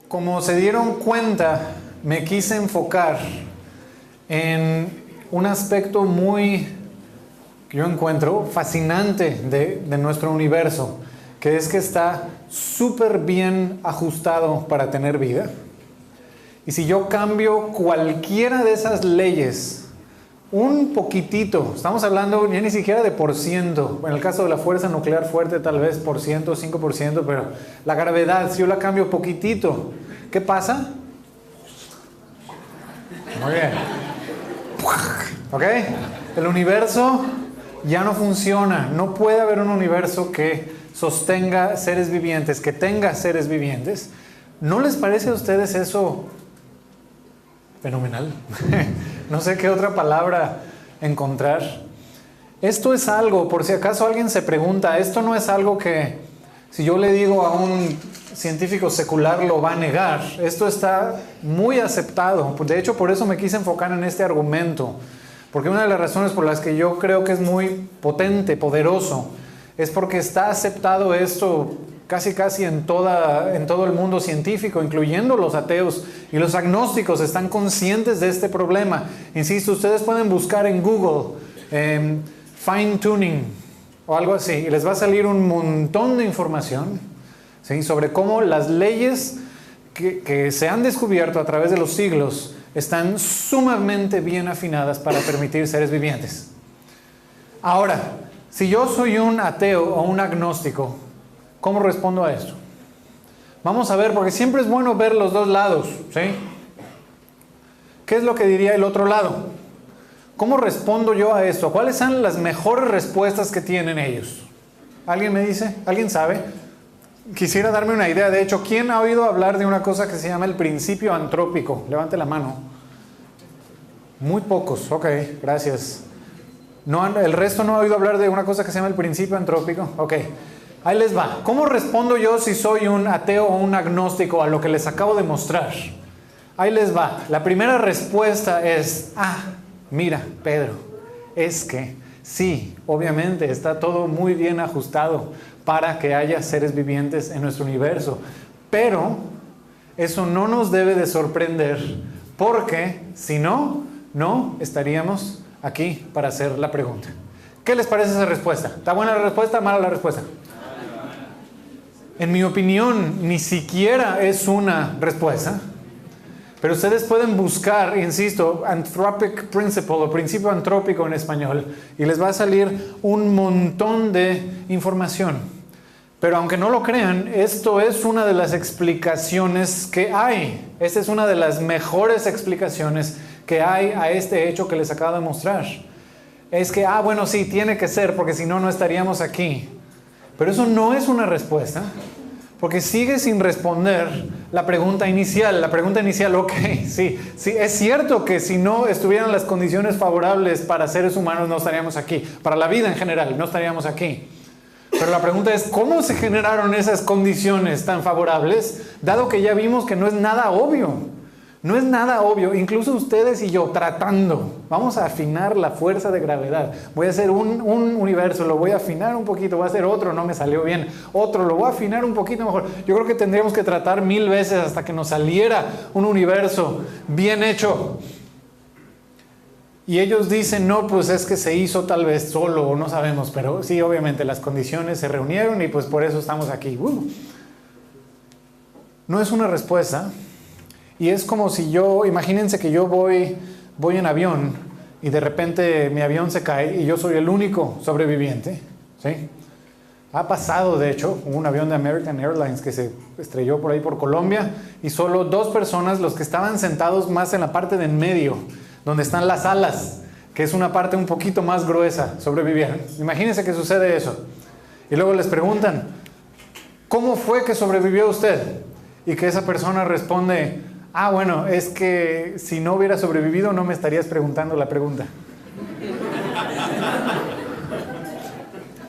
Como se dieron cuenta, me quise enfocar en un aspecto que yo encuentro fascinante de nuestro universo, que es que está súper bien ajustado para tener vida. Y si yo cambio cualquiera de esas leyes un poquitito, estamos hablando ya ni siquiera de por ciento, en el caso de la fuerza nuclear fuerte tal vez por ciento, 5%, pero la gravedad, si yo la cambio poquitito, ¿qué pasa? Muy bien. ¿Ok? El universo ya no funciona. No puede haber un universo que sostenga seres vivientes, que tenga seres vivientes. ¿No les parece a ustedes eso fenomenal? No sé qué otra palabra encontrar. Esto es algo, por si acaso alguien se pregunta, esto no es algo que si yo le digo a un científico secular lo va a negar. Esto está muy aceptado. De hecho, por eso me quise enfocar en este argumento. Porque una de las razones por las que yo creo que es muy potente, poderoso, es porque está aceptado esto casi en todo el mundo científico, incluyendo los ateos y los agnósticos, están conscientes de este problema. Insisto, ustedes pueden buscar en Google fine tuning o algo así, y les va a salir un montón de información, ¿sí?, sobre cómo las leyes que se han descubierto a través de los siglos están sumamente bien afinadas para permitir seres vivientes. Ahora, si yo soy un ateo o un agnóstico, ¿cómo respondo a esto? Vamos a ver, porque siempre es bueno ver los dos lados, ¿sí? ¿Qué es lo que diría el otro lado? ¿Cómo respondo yo a esto? ¿Cuáles son las mejores respuestas que tienen ellos? ¿Alguien me dice? ¿Alguien sabe? Quisiera darme una idea. De hecho, ¿quién ha oído hablar de una cosa que se llama el principio antrópico? Levante la mano. Muy pocos. Ok, gracias. ¿El resto no ha oído hablar de una cosa que se llama el principio antrópico? Ok. Ahí les va. ¿Cómo respondo yo si soy un ateo o un agnóstico a lo que les acabo de mostrar? Ahí les va. La primera respuesta es, mira, Pedro, es que sí, obviamente está todo muy bien ajustado para que haya seres vivientes en nuestro universo. Pero eso no nos debe de sorprender, porque si no, no estaríamos aquí para hacer la pregunta. ¿Qué les parece esa respuesta? ¿Está buena la respuesta o mala la respuesta? En mi opinión, ni siquiera es una respuesta, pero ustedes pueden buscar, insisto, anthropic principle o principio antrópico en español, y les va a salir un montón de información. Pero aunque no lo crean, esto es una de las explicaciones que hay. Esta es una de las mejores explicaciones que hay a este hecho que les acabo de mostrar. Es que, bueno, sí, tiene que ser, porque si no, no estaríamos aquí. Pero eso no es una respuesta, porque sigue sin responder la pregunta inicial. La pregunta inicial, ok, sí, es cierto que si no estuvieran las condiciones favorables para seres humanos, no estaríamos aquí. Para la vida en general, no estaríamos aquí. Pero la pregunta es, ¿cómo se generaron esas condiciones tan favorables, dado que ya vimos que no es nada obvio? No es nada obvio, incluso ustedes y yo tratando, vamos a afinar la fuerza de gravedad. Voy a hacer un universo, lo voy a afinar un poquito, voy a hacer otro, no me salió bien, otro, lo voy a afinar un poquito mejor. Yo creo que tendríamos que tratar 1000 veces hasta que nos saliera un universo bien hecho. Y ellos dicen, no, pues es que se hizo tal vez solo, o no sabemos, pero sí, obviamente las condiciones se reunieron y pues por eso estamos aquí. No es una respuesta. Y es como si imagínense que yo voy en avión y de repente mi avión se cae y yo soy el único sobreviviente, ¿sí? Ha pasado, de hecho, un avión de American Airlines que se estrelló por ahí por Colombia y solo 2 personas, los que estaban sentados más en la parte de en medio, donde están las alas, que es una parte un poquito más gruesa, sobrevivieron. Imagínense que sucede eso. Y luego les preguntan, ¿cómo fue que sobrevivió usted? y que esa persona responde, ah, bueno, es que si no hubiera sobrevivido no me estarías preguntando la pregunta.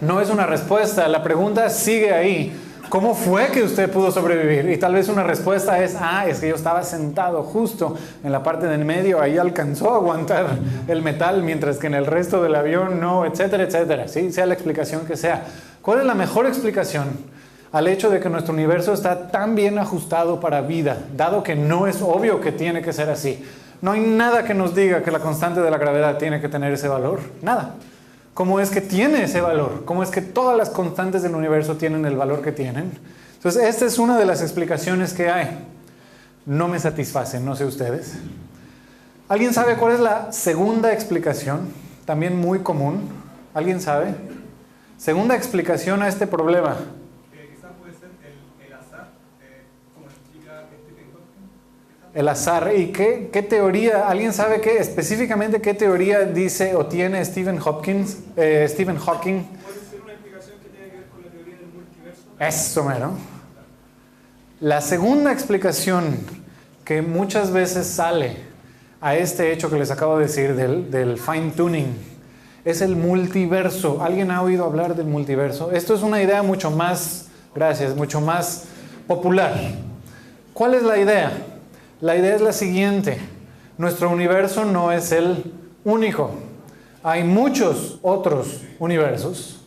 No es una respuesta, la pregunta sigue ahí. ¿Cómo fue que usted pudo sobrevivir? Y tal vez una respuesta es, es que yo estaba sentado justo en la parte del medio, ahí alcanzó a aguantar el metal, mientras que en el resto del avión no, etcétera, etcétera. ¿Sí? Sea la explicación que sea. ¿Cuál es la mejor explicación al hecho de que nuestro universo está tan bien ajustado para vida, dado que no es obvio que tiene que ser así? No hay nada que nos diga que la constante de la gravedad tiene que tener ese valor. Nada. ¿Cómo es que tiene ese valor? ¿Cómo es que todas las constantes del universo tienen el valor que tienen? Entonces, esta es una de las explicaciones que hay. No me satisfacen, no sé ustedes. ¿Alguien sabe cuál es la segunda explicación? También muy común. ¿Alguien sabe? Segunda explicación a este problema. Quizás puede ser el azar, como explica Stephen Hawking. El azar. ¿Y qué teoría? ¿Alguien sabe específicamente qué teoría dice o tiene Stephen Hawking? Puede ser una explicación que tiene que ver con la teoría del multiverso. Eso mero. La segunda explicación que muchas veces sale a este hecho que les acabo de decir del fine tuning es el multiverso. ¿Alguien ha oído hablar del multiverso? Esto es una idea mucho más, mucho más popular. ¿Cuál es la idea? La idea es la siguiente: nuestro universo no es el único. Hay muchos otros universos.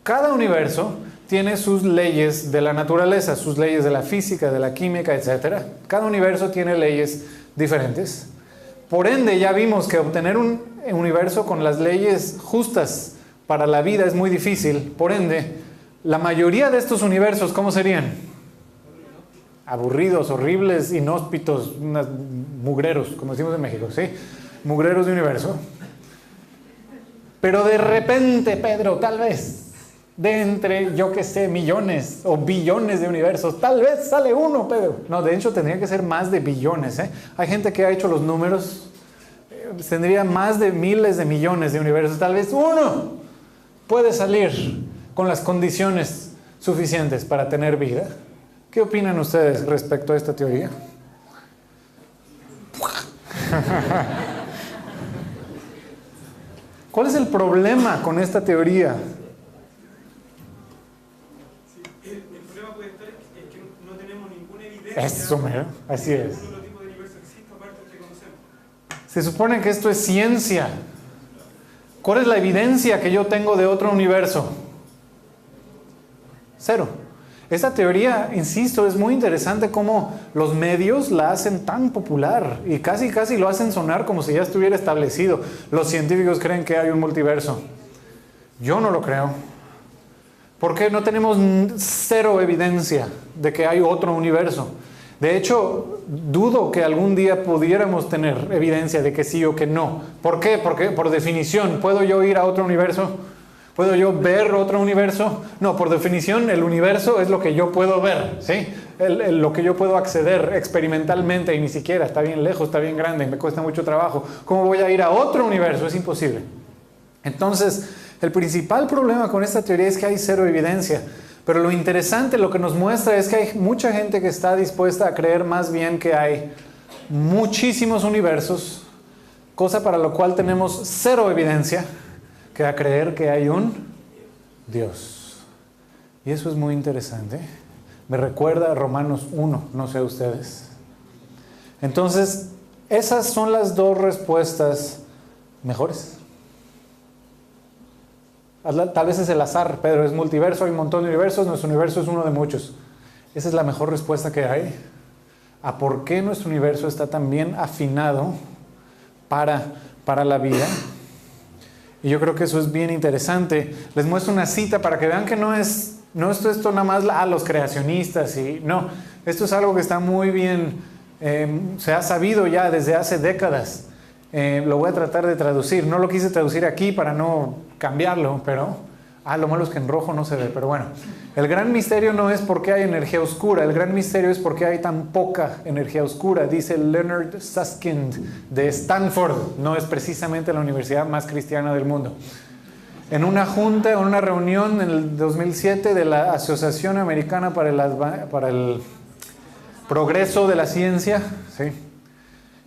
Cada universo tiene sus leyes de la naturaleza, sus leyes de la física, de la química, etc. Cada universo tiene leyes diferentes. Por ende, ya vimos que obtener un universo con las leyes justas para la vida es muy difícil. Por ende, la mayoría de estos universos, ¿cómo serían? Aburridos, horribles, inhóspitos, mugreros, como decimos en México, ¿sí? Mugreros de universo. Pero de repente, Pedro, tal vez, de entre, yo qué sé, millones o billones de universos, tal vez sale uno, Pedro. No, de hecho tendría que ser más de billones, ¿eh? Hay gente que ha hecho los números, tendría más de miles de millones de universos. Tal vez uno puede salir con las condiciones suficientes para tener vida. ¿Qué opinan ustedes respecto a esta teoría? ¿Cuál es el problema con esta teoría? El problema puede estar en que no tenemos ninguna evidencia. Eso, mero, así es. Ningún otro tipo de universo existe aparte del que conocemos. Se supone que esto es ciencia. ¿Cuál es la evidencia que yo tengo de otro universo? Cero. Esta teoría, insisto, es muy interesante cómo los medios la hacen tan popular y casi lo hacen sonar como si ya estuviera establecido. Los científicos creen que hay un multiverso. Yo no lo creo. Porque no tenemos cero evidencia de que hay otro universo. De hecho, dudo que algún día pudiéramos tener evidencia de que sí o que no. ¿Por qué? Porque por definición, ¿puedo yo ir a otro universo? ¿Puedo yo ver otro universo? No, por definición el universo es lo que yo puedo ver, ¿sí? Lo que yo puedo acceder experimentalmente, y ni siquiera, está bien lejos, está bien grande, me cuesta mucho trabajo. ¿Cómo voy a ir a otro universo? Es imposible. Entonces, el principal problema con esta teoría es que hay cero evidencia. Pero lo interesante, lo que nos muestra es que hay mucha gente que está dispuesta a creer más bien que hay muchísimos universos, cosa para lo cual tenemos cero evidencia, que a creer que hay un Dios. Y eso es muy interesante. Me recuerda a Romanos 1, no sé ustedes. Entonces, esas son las dos respuestas mejores. Tal vez es el azar, Pedro, es multiverso, hay un montón de universos, nuestro universo es uno de muchos. Esa es la mejor respuesta que hay a por qué nuestro universo está tan bien afinado para la vida. Y yo creo que eso es bien interesante. Les muestro una cita para que vean que no es esto nada más los creacionistas. No, esto es algo que está muy bien, se ha sabido ya desde hace décadas. Lo voy a tratar de traducir. No lo quise traducir aquí para no cambiarlo, pero lo malo es que en rojo no se ve, pero bueno. El gran misterio no es por qué hay energía oscura, el gran misterio es por qué hay tan poca energía oscura, dice Leonard Susskind de Stanford. No es precisamente la universidad más cristiana del mundo. En una junta, en una reunión en el 2007 de la Asociación Americana para progreso de la ciencia, ¿sí?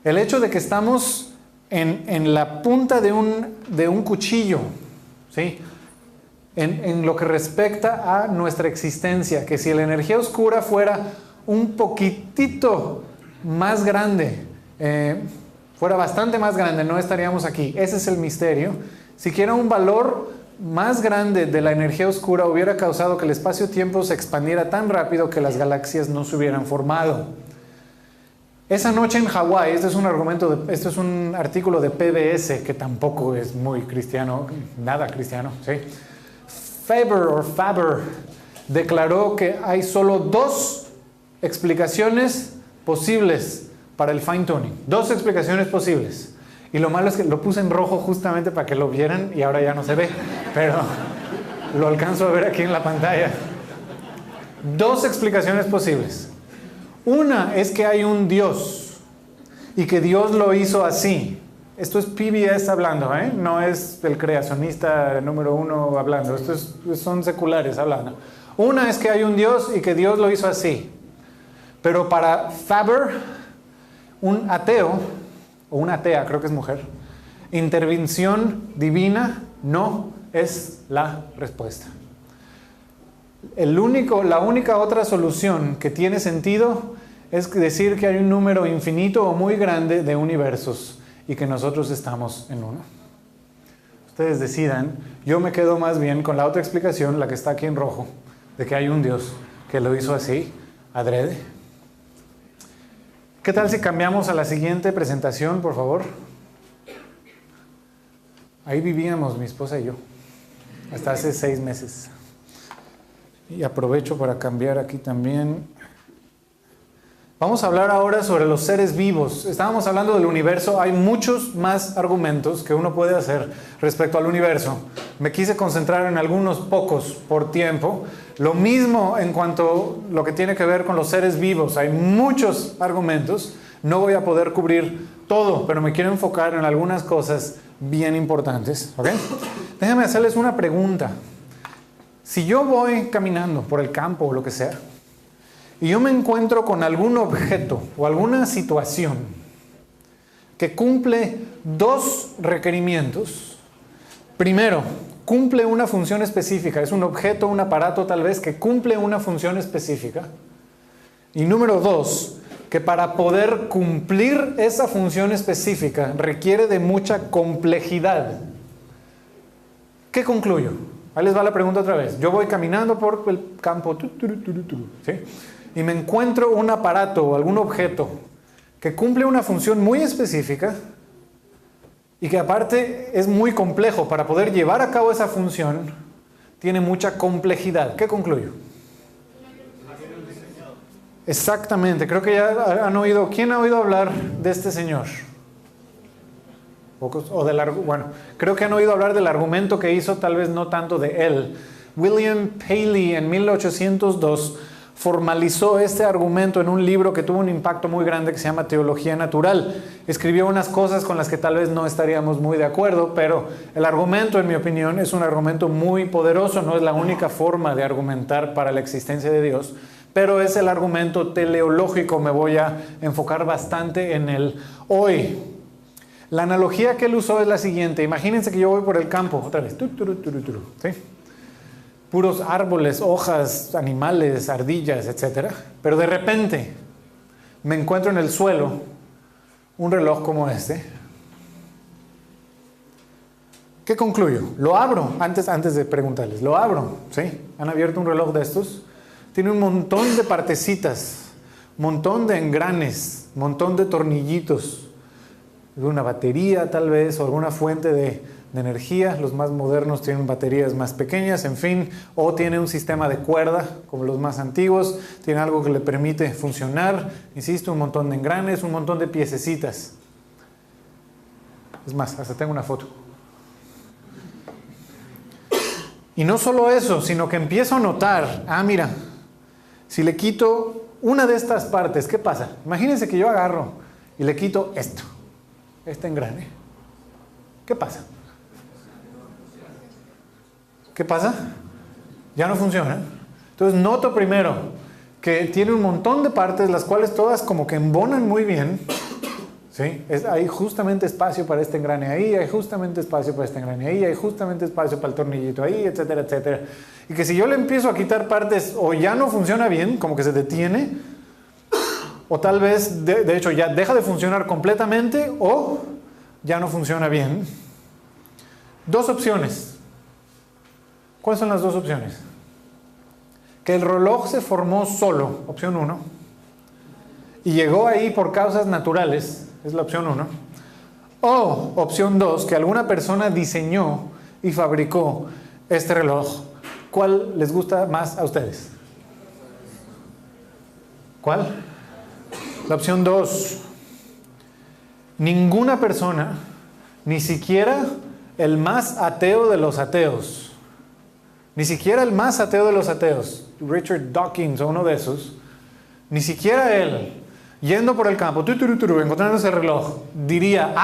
El hecho de que estamos en la punta de un cuchillo, ¿sí? En lo que respecta a nuestra existencia, que si la energía oscura fuera un poquitito más grande, fuera bastante más grande, no estaríamos aquí. Ese es el misterio. Siquiera un valor más grande de la energía oscura hubiera causado que el espacio-tiempo se expandiera tan rápido que las galaxias no se hubieran formado. Esa noche en Hawái, este es un artículo de PBS, que tampoco es muy cristiano, nada cristiano, ¿sí? Faber declaró que hay solo 2 explicaciones posibles para el fine tuning. 2 explicaciones posibles. Y lo malo es que lo puse en rojo justamente para que lo vieran y ahora ya no se ve, pero lo alcanzo a ver aquí en la pantalla. 2 explicaciones posibles. Una es que hay un Dios y que Dios lo hizo así. Esto es PBS hablando, no es el creacionista número 1 hablando. Son seculares hablando. Una es que hay un Dios y que Dios lo hizo así. Pero para Faber, un ateo, o una atea, creo que es mujer, intervención divina no es la respuesta. La única otra solución que tiene sentido es decir que hay un número infinito o muy grande de universos y que nosotros estamos en uno. Ustedes decidan. Yo me quedo más bien con la otra explicación, la que está aquí en rojo, de que hay un Dios que lo hizo así, adrede. ¿Qué tal si cambiamos a la siguiente presentación, por favor? Ahí vivíamos mi esposa y yo, hasta hace 6 meses. Y aprovecho para cambiar aquí también. Vamos a hablar ahora sobre los seres vivos. Estábamos hablando del universo. Hay muchos más argumentos que uno puede hacer respecto al universo. Me quise concentrar en algunos pocos por tiempo. Lo mismo en cuanto a lo que tiene que ver con los seres vivos. Hay muchos argumentos. No voy a poder cubrir todo, pero me quiero enfocar en algunas cosas bien importantes. ¿Ok? Déjenme hacerles una pregunta. Si yo voy caminando por el campo o lo que sea, y yo me encuentro con algún objeto o alguna situación que cumple 2 requerimientos. Primero, cumple una función específica. Es un objeto, un aparato tal vez que cumple una función específica. Y número 2, que para poder cumplir esa función específica requiere de mucha complejidad. ¿Qué concluyo? Ahí les va la pregunta otra vez. Yo voy caminando por el campo, ¿sí? Y me encuentro un aparato o algún objeto que cumple una función muy específica y que aparte es muy complejo. Para poder llevar a cabo esa función tiene mucha complejidad. ¿Qué concluyo? Exactamente. Creo que ya han oído. ¿Quién ha oído hablar de este señor? Pocos. Bueno, creo que han oído hablar del argumento que hizo, tal vez no tanto de él. William Paley en 1802 formalizó este argumento en un libro que tuvo un impacto muy grande que se llama Teología Natural. Escribió unas cosas con las que tal vez no estaríamos muy de acuerdo, pero el argumento, en mi opinión, es un argumento muy poderoso. No es la única forma de argumentar para la existencia de Dios, pero es el argumento teleológico. Me voy a enfocar bastante en él hoy. La analogía que él usó es la siguiente. Imagínense que yo voy por el campo, otra vez, ¿sí? Puros árboles, hojas, animales, ardillas, etc. Pero de repente me encuentro en el suelo un reloj como este. ¿Qué concluyo? Lo abro, antes de preguntarles, lo abro, ¿sí? ¿Han abierto un reloj de estos? Tiene un montón de partecitas, montón de engranes, montón de tornillitos, una batería tal vez, o alguna fuente de energía. Los más modernos tienen baterías más pequeñas, en fin, o tiene un sistema de cuerda, como los más antiguos, tiene algo que le permite funcionar, insisto, un montón de engranes, un montón de piececitas. Es más, hasta tengo una foto. Y no solo eso, sino que empiezo a notar, mira, si le quito una de estas partes, ¿qué pasa? Imagínense que yo agarro y le quito este engrane. ¿Qué pasa? ¿Qué pasa? Ya no funciona. Entonces noto primero que tiene un montón de partes, las cuales todas como que embonan muy bien. ¿Sí? Hay justamente espacio para este engrane ahí, hay justamente espacio para este engrane ahí, hay justamente espacio para el tornillito ahí, etcétera, etcétera. Y que si yo le empiezo a quitar partes, o ya no funciona bien, como que se detiene, o tal vez, de hecho, ya deja de funcionar completamente, o ya no funciona bien. Dos opciones. ¿Cuáles son las dos opciones? Que el reloj se formó solo, opción 1, y llegó ahí por causas naturales, es la opción 1. O opción 2, que alguna persona diseñó y fabricó este reloj. ¿Cuál les gusta más a ustedes? ¿Cuál? La opción 2. Ninguna persona, ni siquiera el más ateo de los ateos, ni siquiera el más ateo de los ateos, Richard Dawkins o uno de esos, ni siquiera él, yendo por el campo, encontrándose el reloj, diría,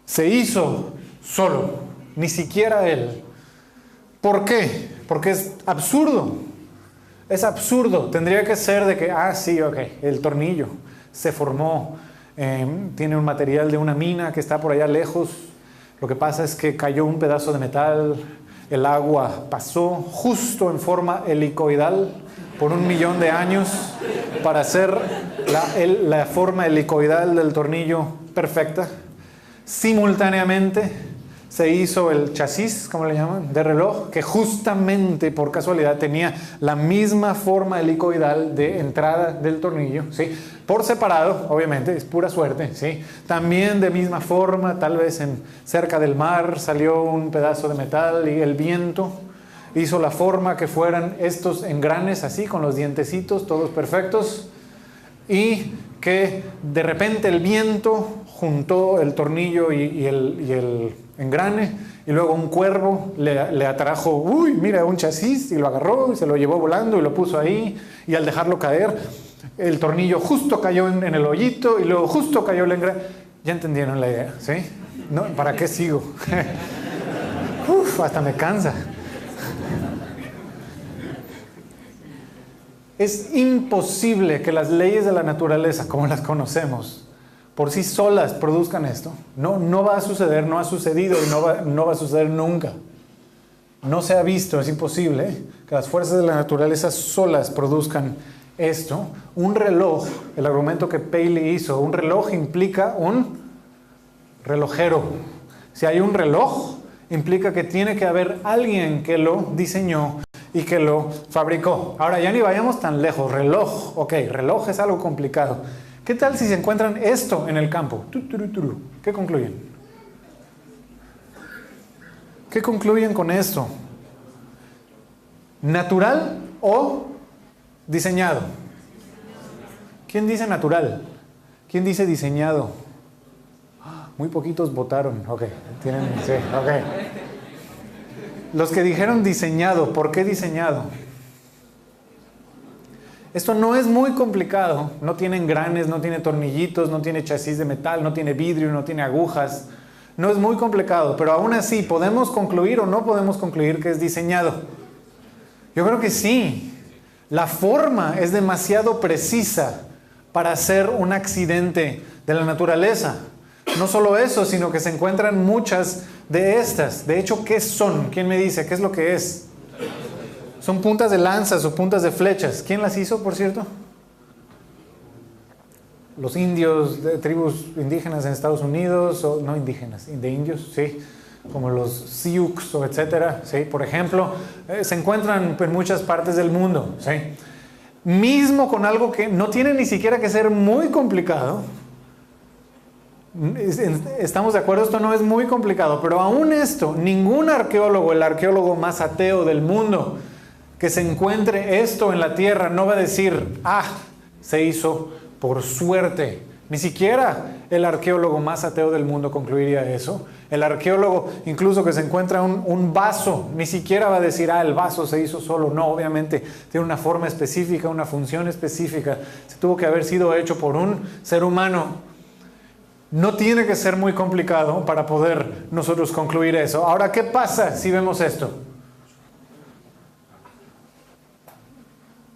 se hizo solo. Ni siquiera él. ¿Por qué? Porque es absurdo. Es absurdo. Tendría que ser de que, sí, ok, el tornillo se formó, tiene un material de una mina que está por allá lejos. Lo que pasa es que cayó un pedazo de metal, el agua pasó justo en forma helicoidal por 1.000.000 de años para hacer la forma helicoidal del tornillo perfecta. Simultáneamente se hizo el chasis, ¿cómo le llaman?, de reloj, que justamente por casualidad tenía la misma forma helicoidal de entrada del tornillo, ¿sí? Por separado, obviamente, es pura suerte, ¿sí? También de misma forma, tal vez cerca del mar salió un pedazo de metal y el viento hizo la forma que fueran estos engranes así, con los dientecitos, todos perfectos, y que de repente el viento juntó el tornillo y el engrane, y luego un cuervo le atrajo, mira, un chasis, y lo agarró y se lo llevó volando y lo puso ahí, y al dejarlo caer, el tornillo justo cayó en el hoyito, y luego justo cayó el engrane. ¿Ya entendieron la idea? ¿Sí? ¿No? ¿Para qué sigo? Hasta me cansa. Es imposible que las leyes de la naturaleza, como las conocemos, por sí solas produzcan esto. No va a suceder, no ha sucedido y no va a suceder nunca. No se ha visto, es imposible que las fuerzas de la naturaleza solas produzcan esto. Un reloj, el argumento que Paley hizo, un reloj implica un relojero. Si hay un reloj, implica que tiene que haber alguien que lo diseñó y que lo fabricó. Ahora ya ni vayamos tan lejos. Reloj, ok, reloj es algo complicado. ¿Qué tal si se encuentran esto en el campo? ¿Qué concluyen? ¿Qué concluyen con esto? ¿Natural o diseñado? ¿Quién dice natural? ¿Quién dice diseñado? Muy poquitos votaron. Ok, sí, ok. Los que dijeron diseñado, ¿por qué diseñado? Esto no es muy complicado, no tiene engranes, no tiene tornillitos, no tiene chasis de metal, no tiene vidrio, no tiene agujas. No es muy complicado, pero aún así, ¿podemos concluir o no podemos concluir que es diseñado? Yo creo que sí. La forma es demasiado precisa para ser un accidente de la naturaleza. No solo eso, sino que se encuentran muchas de estas. De hecho, ¿qué son? ¿Quién me dice? ¿Qué es lo que es? Son puntas de lanzas o puntas de flechas. ¿Quién las hizo, por cierto? Los indios de tribus indígenas en Estados Unidos, o no indígenas, de indios, sí, como los Sioux o etcétera, sí, por ejemplo, se encuentran en muchas partes del mundo, sí. Mismo con algo que no tiene ni siquiera que ser muy complicado. Estamos de acuerdo, esto no es muy complicado, pero aún esto, ningún arqueólogo, el arqueólogo más ateo del mundo, que se encuentre esto en la tierra, no va a decir, se hizo por suerte. Ni siquiera el arqueólogo más ateo del mundo concluiría eso. El arqueólogo, incluso que se encuentra un vaso, ni siquiera va a decir, el vaso se hizo solo. No, obviamente tiene una forma específica, una función específica. Se tuvo que haber sido hecho por un ser humano. No tiene que ser muy complicado para poder nosotros concluir eso. Ahora, ¿qué pasa si vemos esto?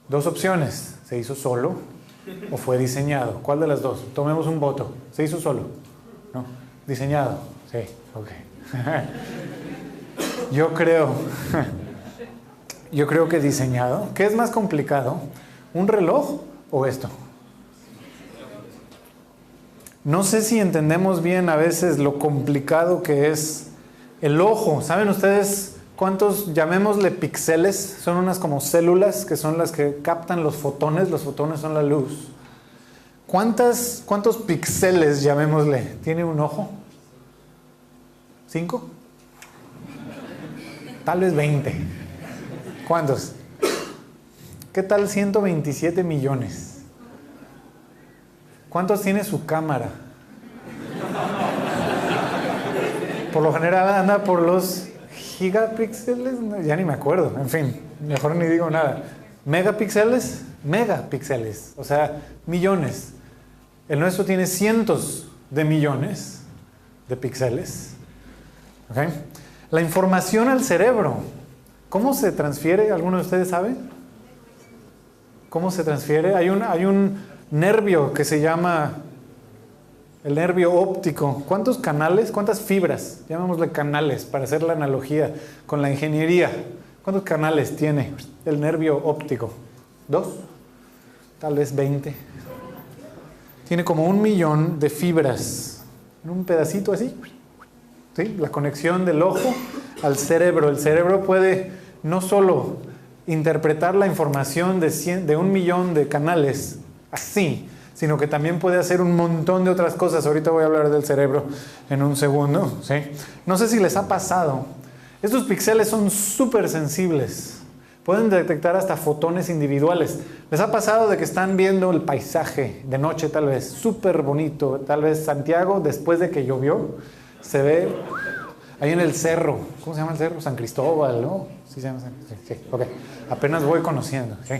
Dos opciones. ¿Se hizo solo o fue diseñado? ¿Cuál de las dos? Tomemos un voto. ¿Se hizo solo? ¿No? ¿Diseñado? Sí, ok. Yo creo que diseñado. ¿Qué es más complicado? ¿Un reloj o esto? No sé si entendemos bien a veces lo complicado que es el ojo. ¿Saben ustedes cuántos, llamémosle píxeles? Son unas como células que son las que captan los fotones. Los fotones son la luz. ¿Cuántos píxeles, llamémosle, tiene un ojo? ¿5? Tal vez 20. ¿Cuántos? ¿Qué tal 127 millones? ¿Cuántos tiene su cámara? Por lo general anda por los gigapíxeles, ya ni me acuerdo, en fin, mejor ni digo nada. ¿Megapíxeles? Megapíxeles, o sea, millones. El nuestro tiene cientos de millones de píxeles. ¿Okay? La información al cerebro, ¿cómo se transfiere? ¿Alguno de ustedes sabe? ¿Cómo se transfiere? Hay un nervio que se llama el nervio óptico. ¿Cuántos canales? ¿Cuántas fibras? Llamémosle canales para hacer la analogía con la ingeniería. ¿Cuántos canales tiene el nervio óptico? ¿2? Tal vez 20. Tiene como 1 millón de fibras en un pedacito así. ¿Sí? La conexión del ojo al cerebro. El cerebro puede no solo interpretar la información de 1 millón de canales así, sino que también puede hacer un montón de otras cosas. Ahorita voy a hablar del cerebro en un segundo, ¿sí? No sé si les ha pasado. Estos píxeles son súper sensibles. Pueden detectar hasta fotones individuales. ¿Les ha pasado de que están viendo el paisaje de noche tal vez? Súper bonito. Tal vez Santiago, después de que llovió, se ve ahí en el cerro. ¿Cómo se llama el cerro? San Cristóbal, ¿no? ¿Sí se llama San Cristóbal? Sí, ok. Apenas voy conociendo, ¿sí?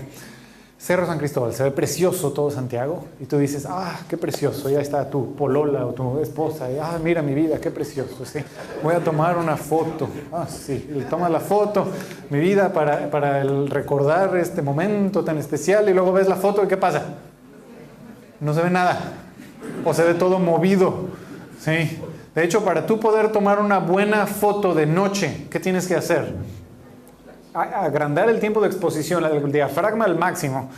Cerro San Cristóbal, se ve precioso todo Santiago y tú dices, ah, qué precioso, ya está tu polola o tu esposa, y, ah, mira mi vida, qué precioso, ¿sí? Voy a tomar una foto, ah, sí, le tomas la foto, mi vida, para el recordar este momento tan especial, y luego ves la foto y ¿qué pasa? No se ve nada, o se ve todo movido, ¿sí? De hecho, para tú poder tomar una buena foto de noche, ¿qué tienes que hacer? Agrandar el tiempo de exposición, el diafragma al máximo,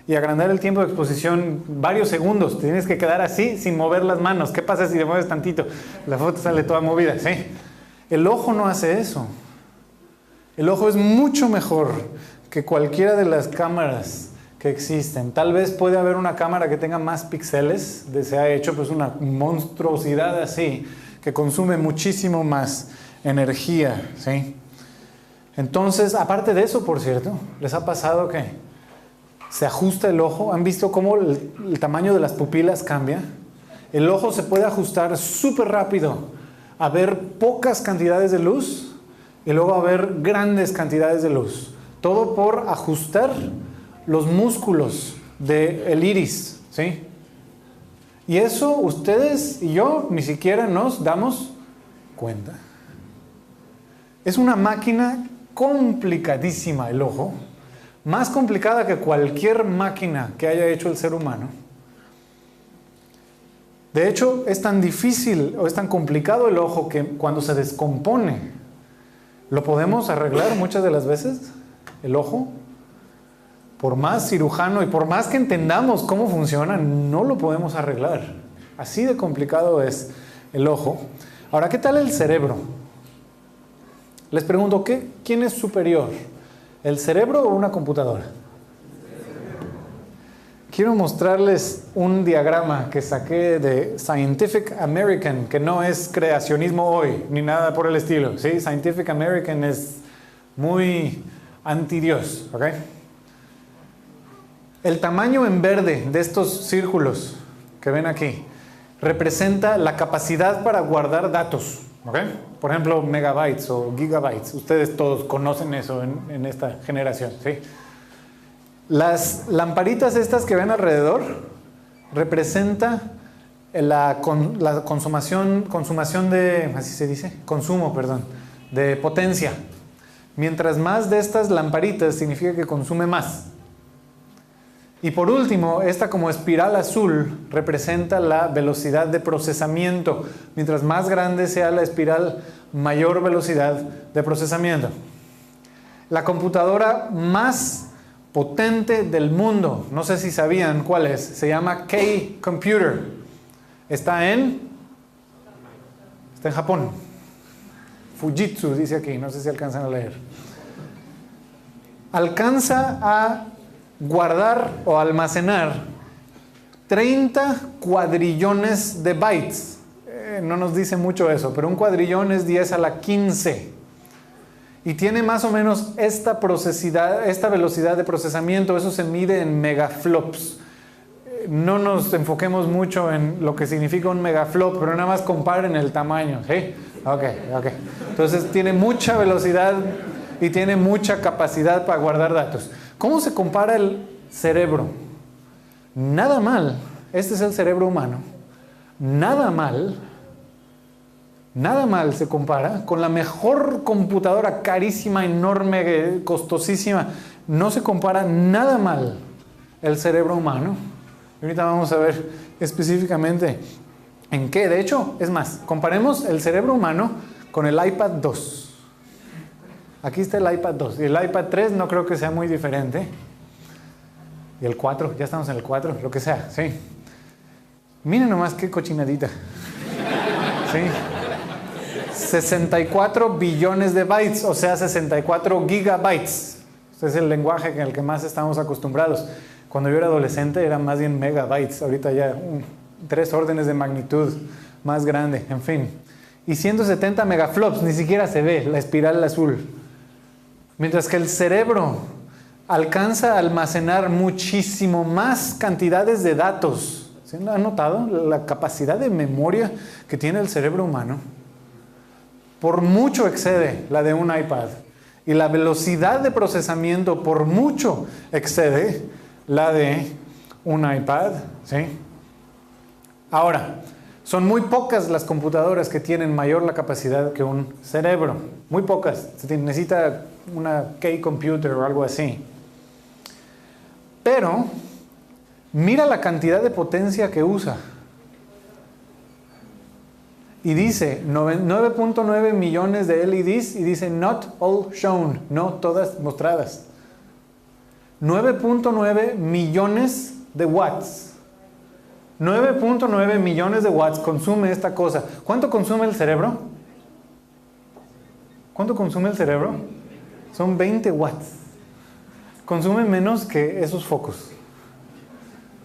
y agrandar el tiempo de exposición varios segundos. Tienes que quedar así sin mover las manos. ¿Qué pasa si te mueves tantito? La foto sale toda movida, ¿sí? El ojo no hace eso. El ojo es mucho mejor que cualquiera de las cámaras que existen. Tal vez puede haber una cámara que tenga más píxeles, se ha hecho pues una monstruosidad así, que consume muchísimo más energía, ¿sí? Entonces, aparte de eso, por cierto, ¿les ha pasado que se ajusta el ojo? ¿Han visto cómo el tamaño de las pupilas cambia? El ojo se puede ajustar súper rápido a ver pocas cantidades de luz y luego a ver grandes cantidades de luz. Todo por ajustar los músculos del iris, ¿sí? Y eso ustedes y yo ni siquiera nos damos cuenta. Es una máquina complicadísima el ojo, más complicada que cualquier máquina que haya hecho el ser humano. De hecho, es tan difícil o es tan complicado el ojo que cuando se descompone, lo podemos arreglar muchas de las veces, el ojo. Por más cirujano y por más que entendamos cómo funciona, no lo podemos arreglar. Así de complicado es el ojo. Ahora, ¿qué tal el cerebro? Les pregunto, ¿quién es superior? ¿El cerebro o una computadora? Quiero mostrarles un diagrama que saqué de Scientific American, que no es creacionismo hoy, ni nada por el estilo, ¿sí? Scientific American es muy anti-Dios, ¿ok? El tamaño en verde de estos círculos que ven aquí representa la capacidad para guardar datos, ¿ok? Por ejemplo, megabytes o gigabytes. Ustedes todos conocen eso en esta generación, ¿sí? Las lamparitas estas que ven alrededor representa la consumación de, así se dice, consumo, perdón, de potencia. Mientras más de estas lamparitas significa que consume más. Y por último, esta como espiral azul representa la velocidad de procesamiento. Mientras más grande sea la espiral, mayor velocidad de procesamiento. La computadora más potente del mundo, no sé si sabían cuál es, se llama K-Computer. Está en Japón. Fujitsu dice aquí, no sé si alcanzan a leer. Alcanza a guardar o almacenar 30 cuadrillones de bytes. No nos dice mucho eso, pero un cuadrillón es 10 a la 15. Y tiene más o menos esta velocidad de procesamiento. Eso se mide en megaflops. No nos enfoquemos mucho en lo que significa un megaflop, pero nada más comparen el tamaño, ¿sí? Ok. Entonces tiene mucha velocidad y tiene mucha capacidad para guardar datos. ¿Cómo se compara el cerebro? Nada mal. Este es el cerebro humano. Nada mal se compara con la mejor computadora carísima, enorme, costosísima. No se compara nada mal el cerebro humano. Y ahorita vamos a ver específicamente en qué. De hecho, es más, comparemos el cerebro humano con el iPad 2. Aquí está el iPad 2. Y el iPad 3 no creo que sea muy diferente. Y el 4, ya estamos en el 4, lo que sea, sí. Miren nomás qué cochinadita. Sí. 64 billones de bytes, o sea, 64 gigabytes. Este es el lenguaje en el que más estamos acostumbrados. Cuando yo era adolescente era más bien megabytes. Ahorita ya 3 órdenes de magnitud más grande, en fin. Y 170 megaflops, ni siquiera se ve la espiral azul. Mientras que el cerebro alcanza a almacenar muchísimo más cantidades de datos. ¿Sí han notado la capacidad de memoria que tiene el cerebro humano? Por mucho excede la de un iPad. Y la velocidad de procesamiento por mucho excede la de un iPad. ¿Sí? Ahora, son muy pocas las computadoras que tienen mayor la capacidad que un cerebro. Muy pocas. Se necesita una K-Computer o algo así. Pero, mira la cantidad de potencia que usa. Y dice 9.9 millones de LEDs y dice not all shown, no todas mostradas. 9.9 millones de watts. 9.9 millones de watts consume esta cosa. ¿Cuánto consume el cerebro? ¿Cuánto consume el cerebro? Son 20 watts. Consume menos que esos focos.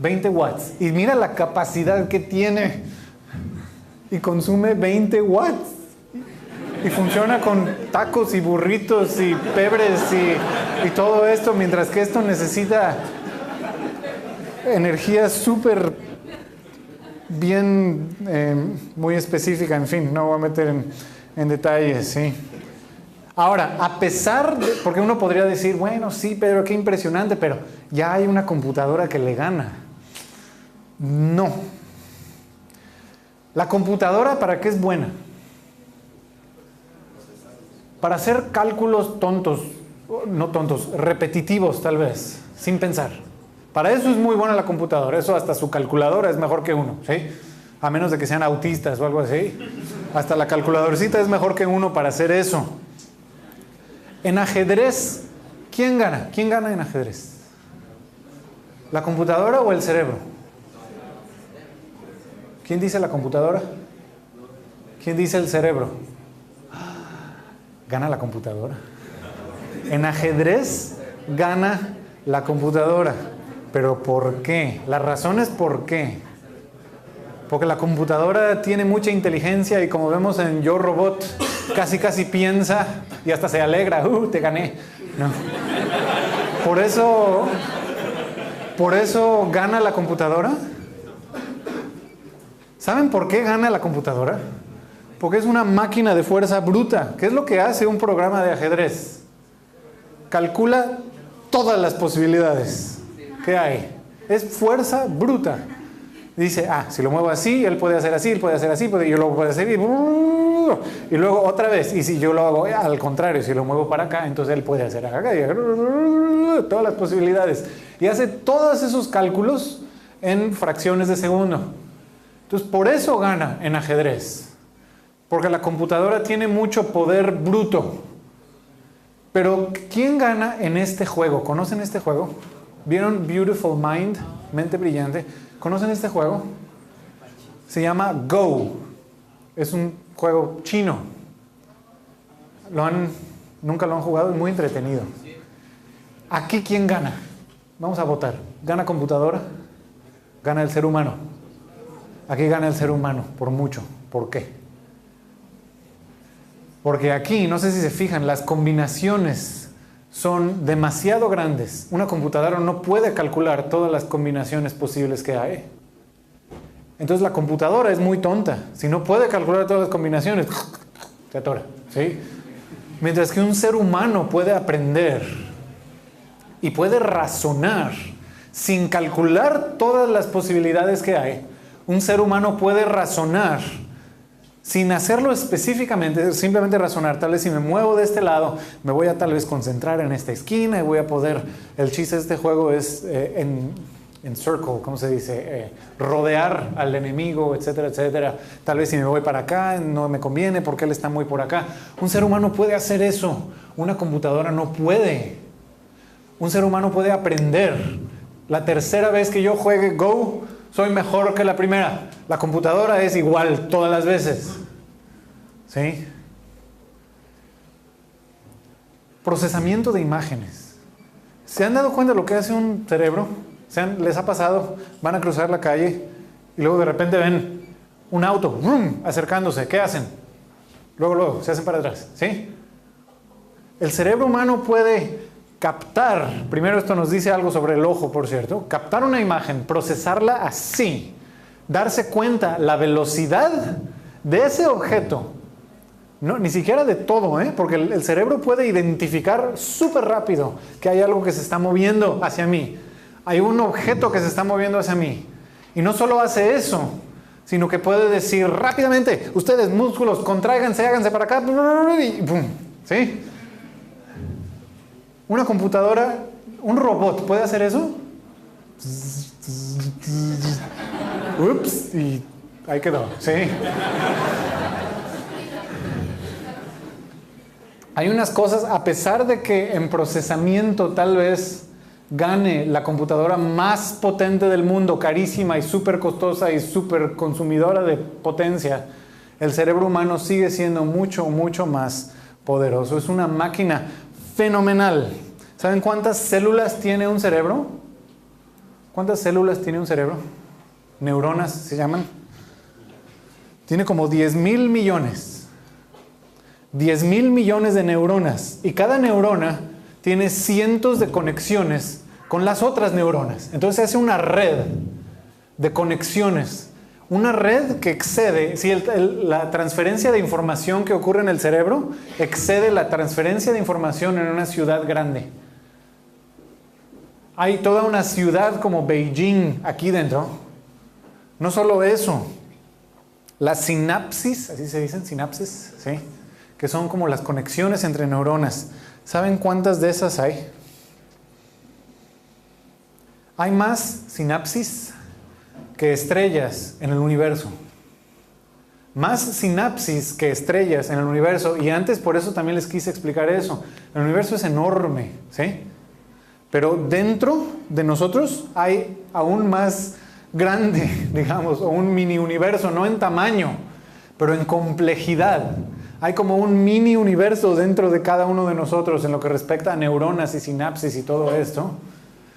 20 watts. Y mira la capacidad que tiene. Y consume 20 watts. Y funciona con tacos y burritos y pebres y todo esto, mientras que esto necesita energía súper bien, muy específica. En fin, no voy a meter en detalles, ¿sí? Ahora, a pesar de, porque uno podría decir, bueno, sí, Pedro, qué impresionante, pero ya hay una computadora que le gana. No. La computadora, ¿para qué es buena? Para hacer cálculos tontos, no tontos, repetitivos tal vez, sin pensar. Para eso es muy buena la computadora, eso hasta su calculadora es mejor que uno, ¿sí? A menos de que sean autistas o algo así. Hasta la calculadorcita es mejor que uno para hacer eso. En ajedrez, ¿quién gana? ¿Quién gana en ajedrez? ¿La computadora o el cerebro? ¿Quién dice la computadora? ¿Quién dice el cerebro? Gana la computadora. En ajedrez gana la computadora. ¿Pero por qué? La razón es por qué. Porque la computadora tiene mucha inteligencia y como vemos en Yo Robot, casi piensa y hasta se alegra. Te gané. No. Por eso gana la computadora. ¿Saben por qué gana la computadora? Porque es una máquina de fuerza bruta. ¿Qué es lo que hace un programa de ajedrez? Calcula todas las posibilidades que hay. Es fuerza bruta. Dice, si lo muevo así, él puede hacer así, él puede hacer así, yo lo puedo hacer y luego otra vez. Y si yo lo hago al contrario, si lo muevo para acá, entonces él puede hacer acá. Todas las posibilidades. y hace todos esos cálculos en fracciones de segundo. Entonces, por eso gana en ajedrez, porque la computadora tiene mucho poder bruto. Pero, ¿quién gana en este juego? ¿Conocen este juego? ¿Vieron Beautiful Mind? Mente brillante. ¿Conocen este juego? Se llama Go. Es un juego chino. ¿Nunca lo han jugado? Es muy entretenido. ¿Aquí quién gana? Vamos a votar. ¿Gana computadora? ¿Gana el ser humano? Aquí gana el ser humano, por mucho. ¿Por qué? Porque aquí, no sé si se fijan, las combinaciones son demasiado grandes. Una computadora no puede calcular todas las combinaciones posibles que hay. Entonces la computadora es muy tonta. Si no puede calcular todas las combinaciones, se atora, ¿sí? Mientras que un ser humano puede aprender y puede razonar sin calcular todas las posibilidades que hay. Un ser humano puede razonar sin hacerlo específicamente, simplemente razonar. Tal vez si me muevo de este lado, me voy a tal vez concentrar en esta esquina y voy a poder... El chiste de este juego es en circle, ¿cómo se dice? Rodear al enemigo, etcétera, etcétera. Tal vez si me voy para acá, no me conviene porque él está muy por acá. Un ser humano puede hacer eso. Una computadora no puede. Un ser humano puede aprender. La tercera vez que yo juegue Go, soy mejor que la primera. La computadora es igual todas las veces. ¿Sí? Procesamiento de imágenes. ¿Se han dado cuenta de lo que hace un cerebro? ¿Les ha pasado? Van a cruzar la calle y luego de repente ven un auto ¡brum!, acercándose. ¿Qué hacen? Luego se hacen para atrás. ¿Sí? El cerebro humano puede captar, primero esto nos dice algo sobre el ojo, por cierto, captar una imagen, procesarla así, darse cuenta la velocidad de ese objeto, no, ni siquiera de todo, porque el cerebro puede identificar súper rápido que hay algo que se está moviendo hacia mí, hay un objeto que se está moviendo hacia mí, y no solo hace eso, sino que puede decir rápidamente, ustedes músculos, contráiganse, háganse para acá, y ¡pum! ¿Sí? Una computadora, un robot, ¿puede hacer eso? Ups, y ahí quedó, ¿sí? Hay unas cosas, a pesar de que en procesamiento tal vez gane la computadora más potente del mundo, carísima y súper costosa y súper consumidora de potencia, el cerebro humano sigue siendo mucho, mucho más poderoso. Es una máquina fenomenal. ¿Saben cuántas células tiene un cerebro? ¿Cuántas células tiene un cerebro? Neuronas se llaman. Tiene como 10,000 millones. 10,000 millones de neuronas. Y cada neurona tiene cientos de conexiones con las otras neuronas. Entonces se hace una red de conexiones. Una red que excede, si la transferencia de información que ocurre en el cerebro excede la transferencia de información en una ciudad grande. Hay toda una ciudad como Beijing aquí dentro. No solo eso, las sinapsis, así se dicen, sinapsis, ¿sí? Que son como las conexiones entre neuronas. ¿Saben cuántas de esas hay? Hay más sinapsis que estrellas en el universo. Más sinapsis que estrellas en el universo. Y antes por eso también les quise explicar eso. El universo es enorme, ¿sí? Pero dentro de nosotros hay aún más grande, digamos, o un mini universo, no en tamaño, pero en complejidad. Hay como un mini universo dentro de cada uno de nosotros en lo que respecta a neuronas y sinapsis y todo esto.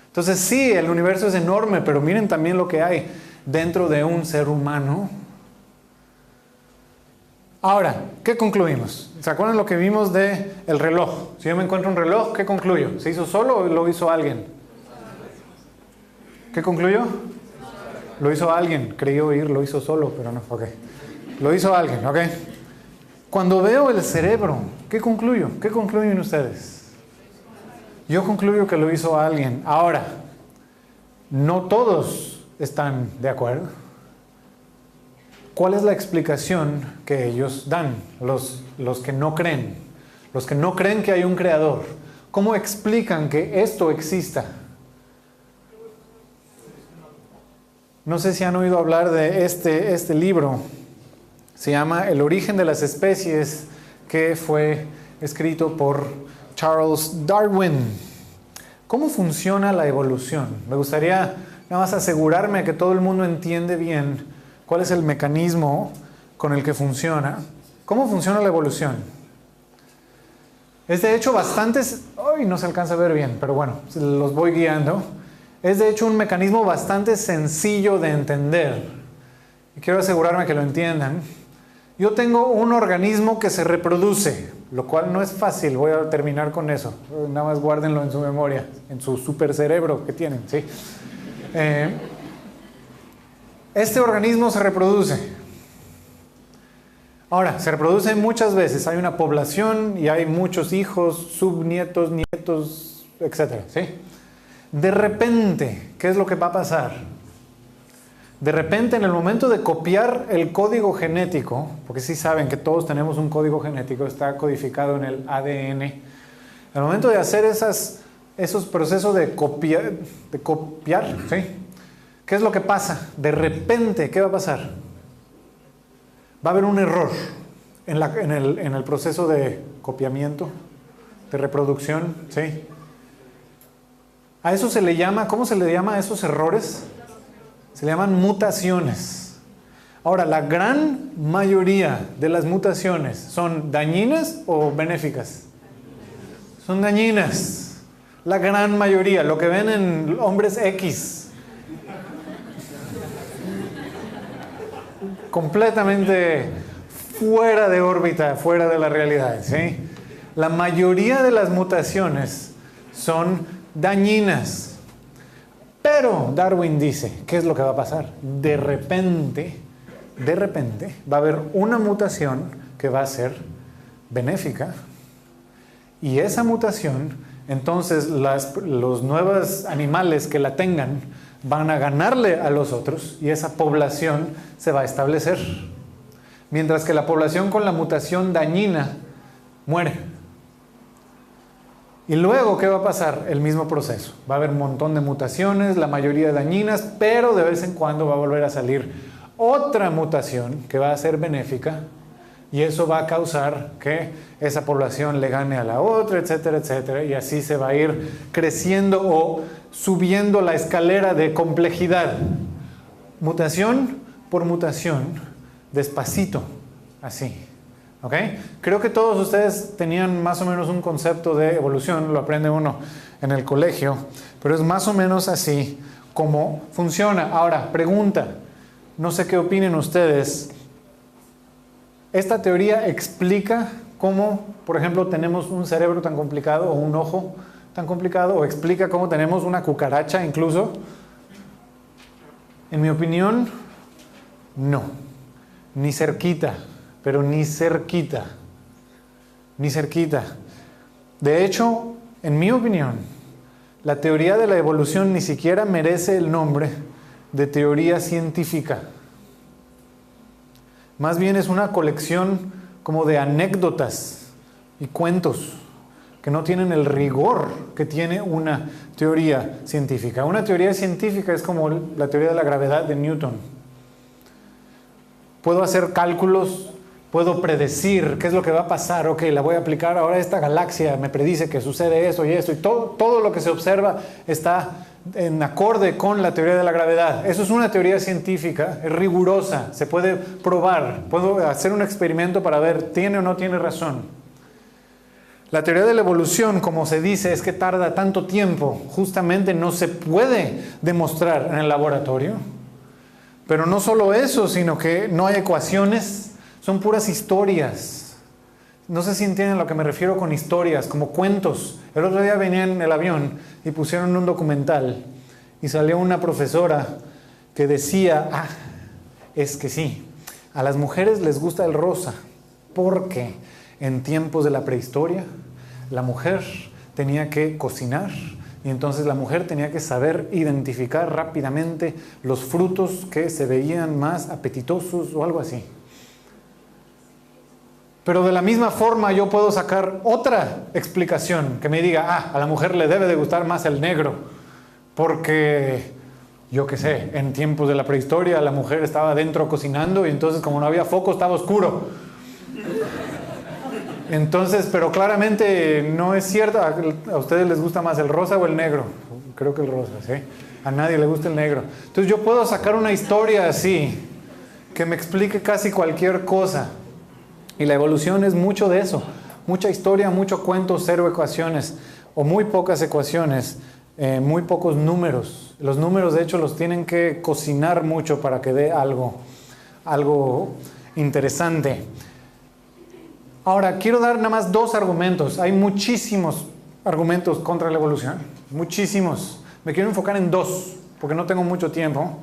Entonces sí, el universo es enorme, pero miren también lo que hay dentro de un ser humano. Ahora, ¿qué concluimos? ¿Se acuerdan lo que vimos del reloj? Si yo me encuentro un reloj, ¿qué concluyo? ¿Se hizo solo o lo hizo alguien? ¿Qué concluyo? Lo hizo alguien. Creí oír, lo hizo solo, pero no. Ok. Lo hizo alguien, ok. Cuando veo el cerebro, ¿qué concluyo? ¿Qué concluyen ustedes? Yo concluyo que lo hizo alguien. Ahora, no todos están de acuerdo. ¿Cuál es la explicación que ellos dan? Los que no creen. Los que no creen que hay un creador. ¿Cómo explican que esto exista? No sé si han oído hablar de este libro. Se llama El origen de las especies, que fue escrito por Charles Darwin. ¿Cómo funciona la evolución? Me gustaría nada más asegurarme que todo el mundo entiende bien cuál es el mecanismo con el que funciona. ¿Cómo funciona la evolución? Es de hecho bastantes... Ay, no se alcanza a ver bien, pero bueno, los voy guiando. Es de hecho un mecanismo bastante sencillo de entender. Y quiero asegurarme que lo entiendan. Yo tengo un organismo que se reproduce, lo cual no es fácil. Voy a terminar con eso. Nada más guárdenlo en su memoria, en su supercerebro que tienen, ¿sí? Este organismo se reproduce. Ahora, se reproduce muchas veces. Hay una población y hay muchos hijos, subnietos, nietos, etc. ¿Sí? De repente, ¿qué es lo que va a pasar? De repente, en el momento de copiar el código genético, porque sí saben que todos tenemos un código genético, está codificado en el ADN. En el momento de hacer esos procesos de copiar, ¿sí? ¿Qué es lo que pasa? De repente, ¿qué va a pasar? Va a haber un error en el proceso de copiamiento, de reproducción, ¿sí? A eso se le llama, ¿cómo se le llama a esos errores? Se le llaman mutaciones. Ahora, la gran mayoría de las mutaciones, ¿son dañinas o benéficas? Son dañinas. La gran mayoría, lo que ven en hombres X. Completamente fuera de órbita, fuera de la realidad, ¿sí? La mayoría de las mutaciones son dañinas. Pero Darwin dice, ¿qué es lo que va a pasar? De repente, va a haber una mutación que va a ser benéfica. Y esa mutación, entonces los nuevos animales que la tengan van a ganarle a los otros y esa población se va a establecer. Mientras que la población con la mutación dañina muere. Y luego, ¿qué va a pasar? El mismo proceso. Va a haber un montón de mutaciones, la mayoría dañinas, pero de vez en cuando va a volver a salir otra mutación que va a ser benéfica y eso va a causar que esa población le gane a la otra, etcétera, etcétera. Y así se va a ir creciendo o subiendo la escalera de complejidad. Mutación por mutación, despacito, así. ¿Ok? Creo que todos ustedes tenían más o menos un concepto de evolución, lo aprende uno en el colegio, pero es más o menos así como funciona. Ahora, pregunta, no sé qué opinen ustedes. ¿Esta teoría explica cómo, por ejemplo, tenemos un cerebro tan complicado o un ojo tan complicado? ¿O explica cómo tenemos una cucaracha incluso? En mi opinión, no, ni cerquita. Pero ni cerquita, ni cerquita. De hecho, en mi opinión, la teoría de la evolución ni siquiera merece el nombre de teoría científica. Más bien es una colección como de anécdotas y cuentos que no tienen el rigor que tiene una teoría científica. Una teoría científica es como la teoría de la gravedad de Newton. Puedo hacer cálculos. Puedo predecir qué es lo que va a pasar. Ok, la voy a aplicar ahora a esta galaxia. Me predice que sucede esto y esto. Y todo lo que se observa está en acorde con la teoría de la gravedad. Eso es una teoría científica. Es rigurosa. Se puede probar. Puedo hacer un experimento para ver tiene o no tiene razón. La teoría de la evolución, como se dice, es que tarda tanto tiempo. Justamente no se puede demostrar en el laboratorio. Pero no solo eso, sino que no hay ecuaciones. Son puras historias. No sé si entienden a lo que me refiero con historias, como cuentos. El otro día venía en el avión y pusieron un documental y salió una profesora que decía, es que sí, a las mujeres les gusta el rosa porque en tiempos de la prehistoria la mujer tenía que cocinar y entonces la mujer tenía que saber identificar rápidamente los frutos que se veían más apetitosos o algo así. Pero de la misma forma yo puedo sacar otra explicación que me diga, a la mujer le debe de gustar más el negro porque Yo qué sé, en tiempos de la prehistoria la mujer estaba adentro cocinando y entonces como no había foco estaba oscuro. Entonces, pero claramente no es cierto. ¿A ustedes les gusta más el rosa o el negro? Creo que el rosa, ¿sí? A nadie le gusta el negro. Entonces yo puedo sacar una historia así, que me explique casi cualquier cosa. Y la evolución es mucho de eso. Mucha historia, mucho cuento, cero ecuaciones. O muy pocas ecuaciones, muy pocos números. Los números, de hecho, los tienen que cocinar mucho para que dé algo interesante. Ahora, quiero dar nada más 2 argumentos. Hay muchísimos argumentos contra la evolución. Muchísimos. Me quiero enfocar en 2, porque no tengo mucho tiempo.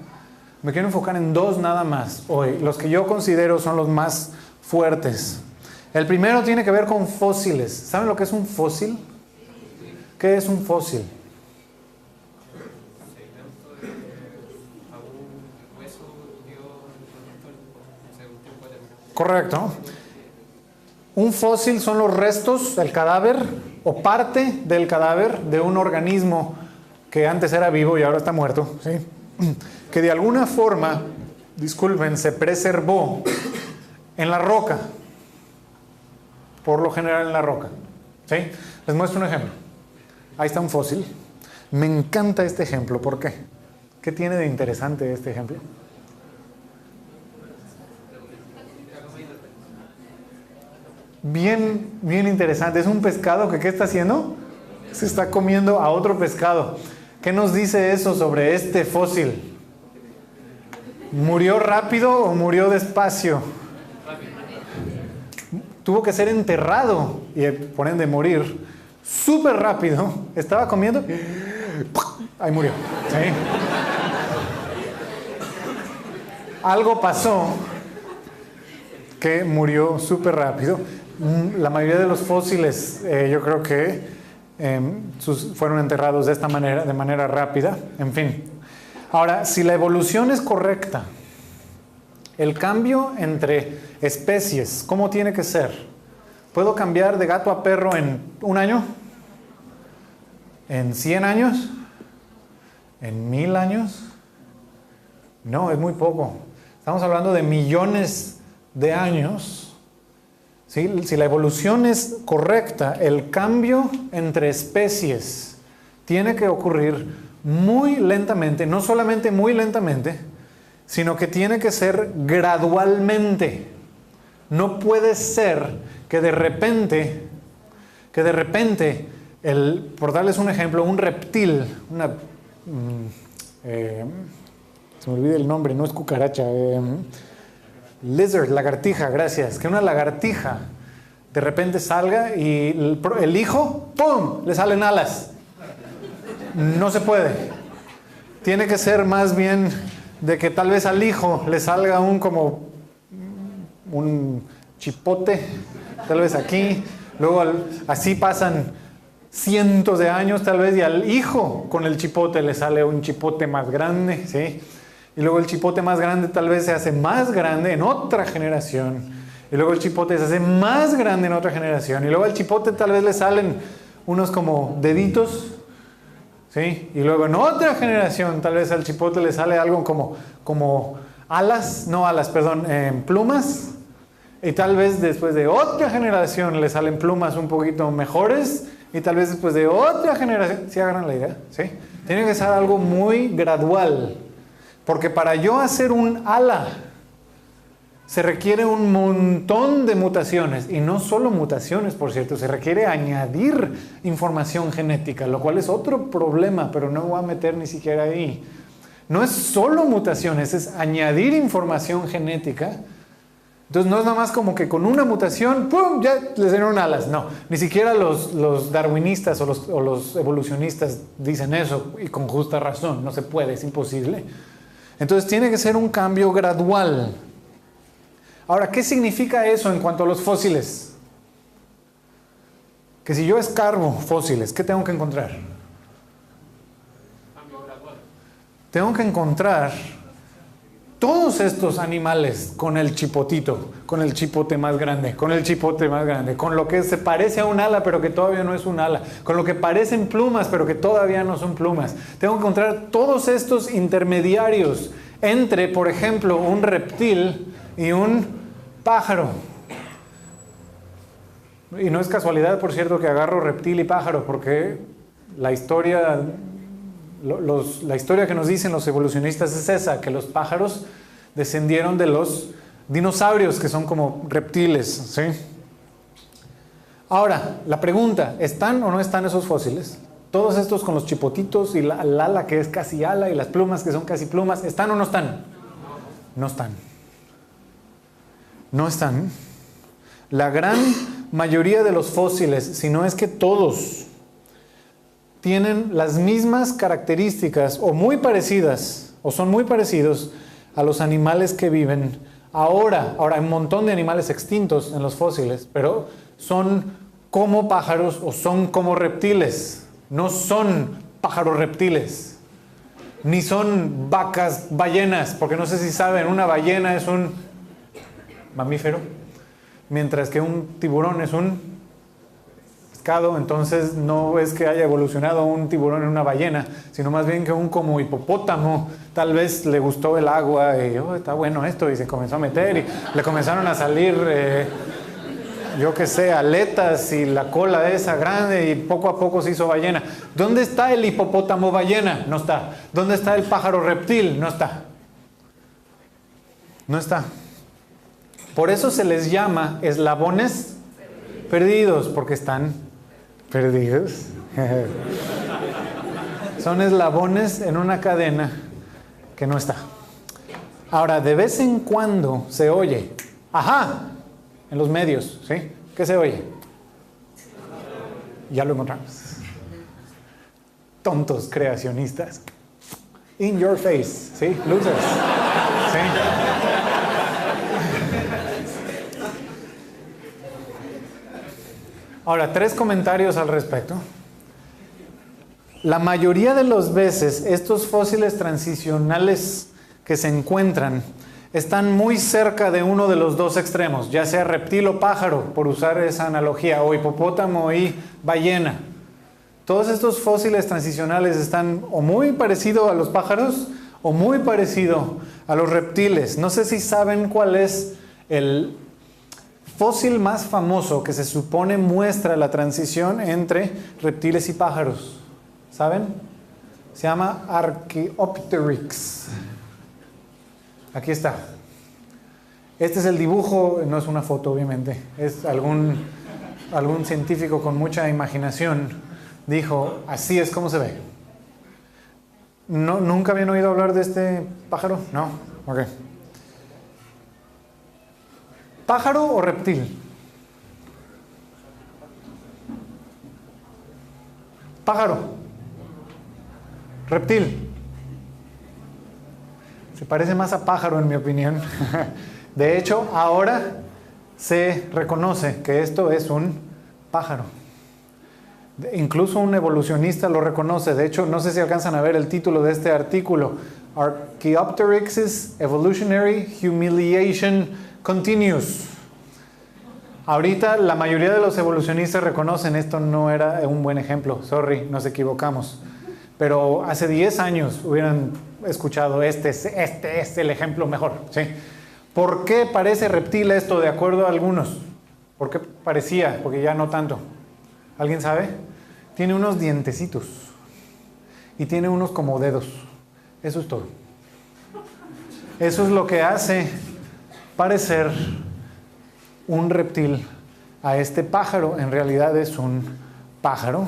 Me quiero enfocar en 2 nada más hoy. Los que yo considero son los más fuertes. El primero tiene que ver con fósiles. ¿Saben lo que es un fósil? ¿Qué es un fósil? Correcto. Un fósil son los restos del cadáver o parte del cadáver de un organismo que antes era vivo y ahora está muerto, ¿sí? Que de alguna forma, disculpen, se preservó en la roca, por lo general en la roca, ¿sí? Les muestro un ejemplo. Ahí está un fósil. Me encanta este ejemplo. ¿Por qué? ¿Qué tiene de interesante este ejemplo? Bien interesante. Es un pescado que ¿qué está haciendo? Se está comiendo a otro pescado. ¿Qué nos dice eso sobre este fósil? ¿Murió rápido o murió despacio? Tuvo que ser enterrado y por ende morir súper rápido. Estaba comiendo, ahí murió, ¿sí? Algo pasó que murió súper rápido. La mayoría de los fósiles, yo creo que fueron enterrados de esta manera, de manera rápida. En fin. Ahora, si la evolución es correcta, el cambio entre especies, ¿cómo tiene que ser? ¿Puedo cambiar de gato a perro en 1 año? ¿En 100 años? ¿En 1000 años? No, es muy poco. Estamos hablando de millones de años. ¿Sí? Si la evolución es correcta, el cambio entre especies tiene que ocurrir muy lentamente, no solamente muy lentamente, sino que tiene que ser gradualmente. No puede ser que de repente, por darles un ejemplo, un reptil, se me olvida el nombre, no es cucaracha, lizard, lagartija, gracias, que una lagartija de repente salga y el hijo, ¡pum!, le salen alas. No se puede. Tiene que ser más bien de que tal vez al hijo le salga un chipote, tal vez aquí, luego así pasan cientos de años tal vez y al hijo con el chipote le sale un chipote más grande, ¿sí? Y luego el chipote más grande tal vez se hace más grande en otra generación. Y luego el chipote se hace más grande en otra generación. Y luego al chipote tal vez le salen unos como deditos, ¿sí? Y luego en otra generación tal vez al chipote le sale algo como alas, no alas, perdón, plumas. Y tal vez después de otra generación le salen plumas un poquito mejores. Y tal vez después de otra generación, ¿sí agarran la idea? ¿Sí? Tiene que ser algo muy gradual. Porque para yo hacer un ala se requiere un montón de mutaciones. Y no solo mutaciones, por cierto, se requiere añadir información genética, lo cual es otro problema, pero no me voy a meter ni siquiera ahí. No es solo mutaciones, es añadir información genética. Entonces no es nada más como que con una mutación, ¡pum!, ya les dieron alas. No, ni siquiera los darwinistas o los evolucionistas dicen eso, y con justa razón. No se puede, es imposible. Entonces tiene que ser un cambio gradual. Ahora, ¿qué significa eso en cuanto a los fósiles? Que si yo escarbo fósiles, ¿qué tengo que encontrar? Tengo que encontrar Todos estos animales con el chipotito, con el chipote más grande, con el chipote más grande, con lo que se parece a un ala pero que todavía no es un ala, con lo que parecen plumas pero que todavía no son plumas. Tengo que encontrar todos estos intermediarios entre, por ejemplo, un reptil y un pájaro. Y no es casualidad, por cierto, que agarro reptil y pájaro, porque la historia que nos dicen los evolucionistas es esa, que los pájaros descendieron de los dinosaurios, que son como reptiles, ¿sí? Ahora, la pregunta, ¿están o no están esos fósiles? Todos estos con los chipotitos y el ala que es casi ala y las plumas que son casi plumas, ¿están o no están? No están. No están. La gran mayoría de los fósiles, si no es que todos, tienen las mismas características o muy parecidas, o son muy parecidos a los animales que viven ahora. Ahora hay un montón de animales extintos en los fósiles, pero son como pájaros o son como reptiles. No son pájaros reptiles, ni son vacas ballenas, porque no sé si saben, una ballena es un mamífero, mientras que un tiburón es un pescado. Entonces no es que haya evolucionado un tiburón en una ballena, sino más bien que un como hipopótamo tal vez le gustó el agua y está bueno esto, y se comenzó a meter y le comenzaron a salir yo qué sé, aletas y la cola esa grande, y poco a poco se hizo ballena. ¿Dónde está el hipopótamo ballena? No está. ¿Dónde está el pájaro reptil? No está. No está. Por eso se les llama eslabones perdidos, porque están perdidos. Son eslabones en una cadena que no está. Ahora, de vez en cuando se oye, ¡ajá!, en los medios, ¿sí? ¿Qué se oye? Ya lo encontramos. Tontos creacionistas. In your face, ¿sí? Losers. ¿Sí? Ahora, 3 comentarios al respecto. La mayoría de las veces estos fósiles transicionales que se encuentran están muy cerca de uno de los dos extremos, ya sea reptil o pájaro, por usar esa analogía, o hipopótamo y ballena. Todos estos fósiles transicionales están o muy parecidos a los pájaros o muy parecidos a los reptiles. No sé si saben cuál es el fósil más famoso que se supone muestra la transición entre reptiles y pájaros. ¿Saben? Se llama Archaeopteryx. Aquí está. Este es el dibujo, no es una foto obviamente, es algún científico con mucha imaginación dijo, así es como se ve. No, ¿nunca habían oído hablar de este pájaro? No, ok. ¿Pájaro o reptil? Pájaro. Reptil. Se parece más a pájaro en mi opinión. De hecho, ahora se reconoce que esto es un pájaro. Incluso un evolucionista lo reconoce. De hecho, no sé si alcanzan a ver el título de este artículo. Archaeopteryx's Evolutionary Humiliation Continues. Ahorita la mayoría de los evolucionistas reconocen esto no era un buen ejemplo. Sorry, nos equivocamos. Pero hace 10 años hubieran escuchado este es el ejemplo mejor, ¿sí? ¿Por qué parece reptil esto de acuerdo a algunos? ¿Por qué parecía? Porque ya no tanto. ¿Alguien sabe? Tiene unos dientecitos y tiene unos como dedos. Eso es todo. Eso es lo que hace parecer un reptil a este pájaro. En realidad es un pájaro.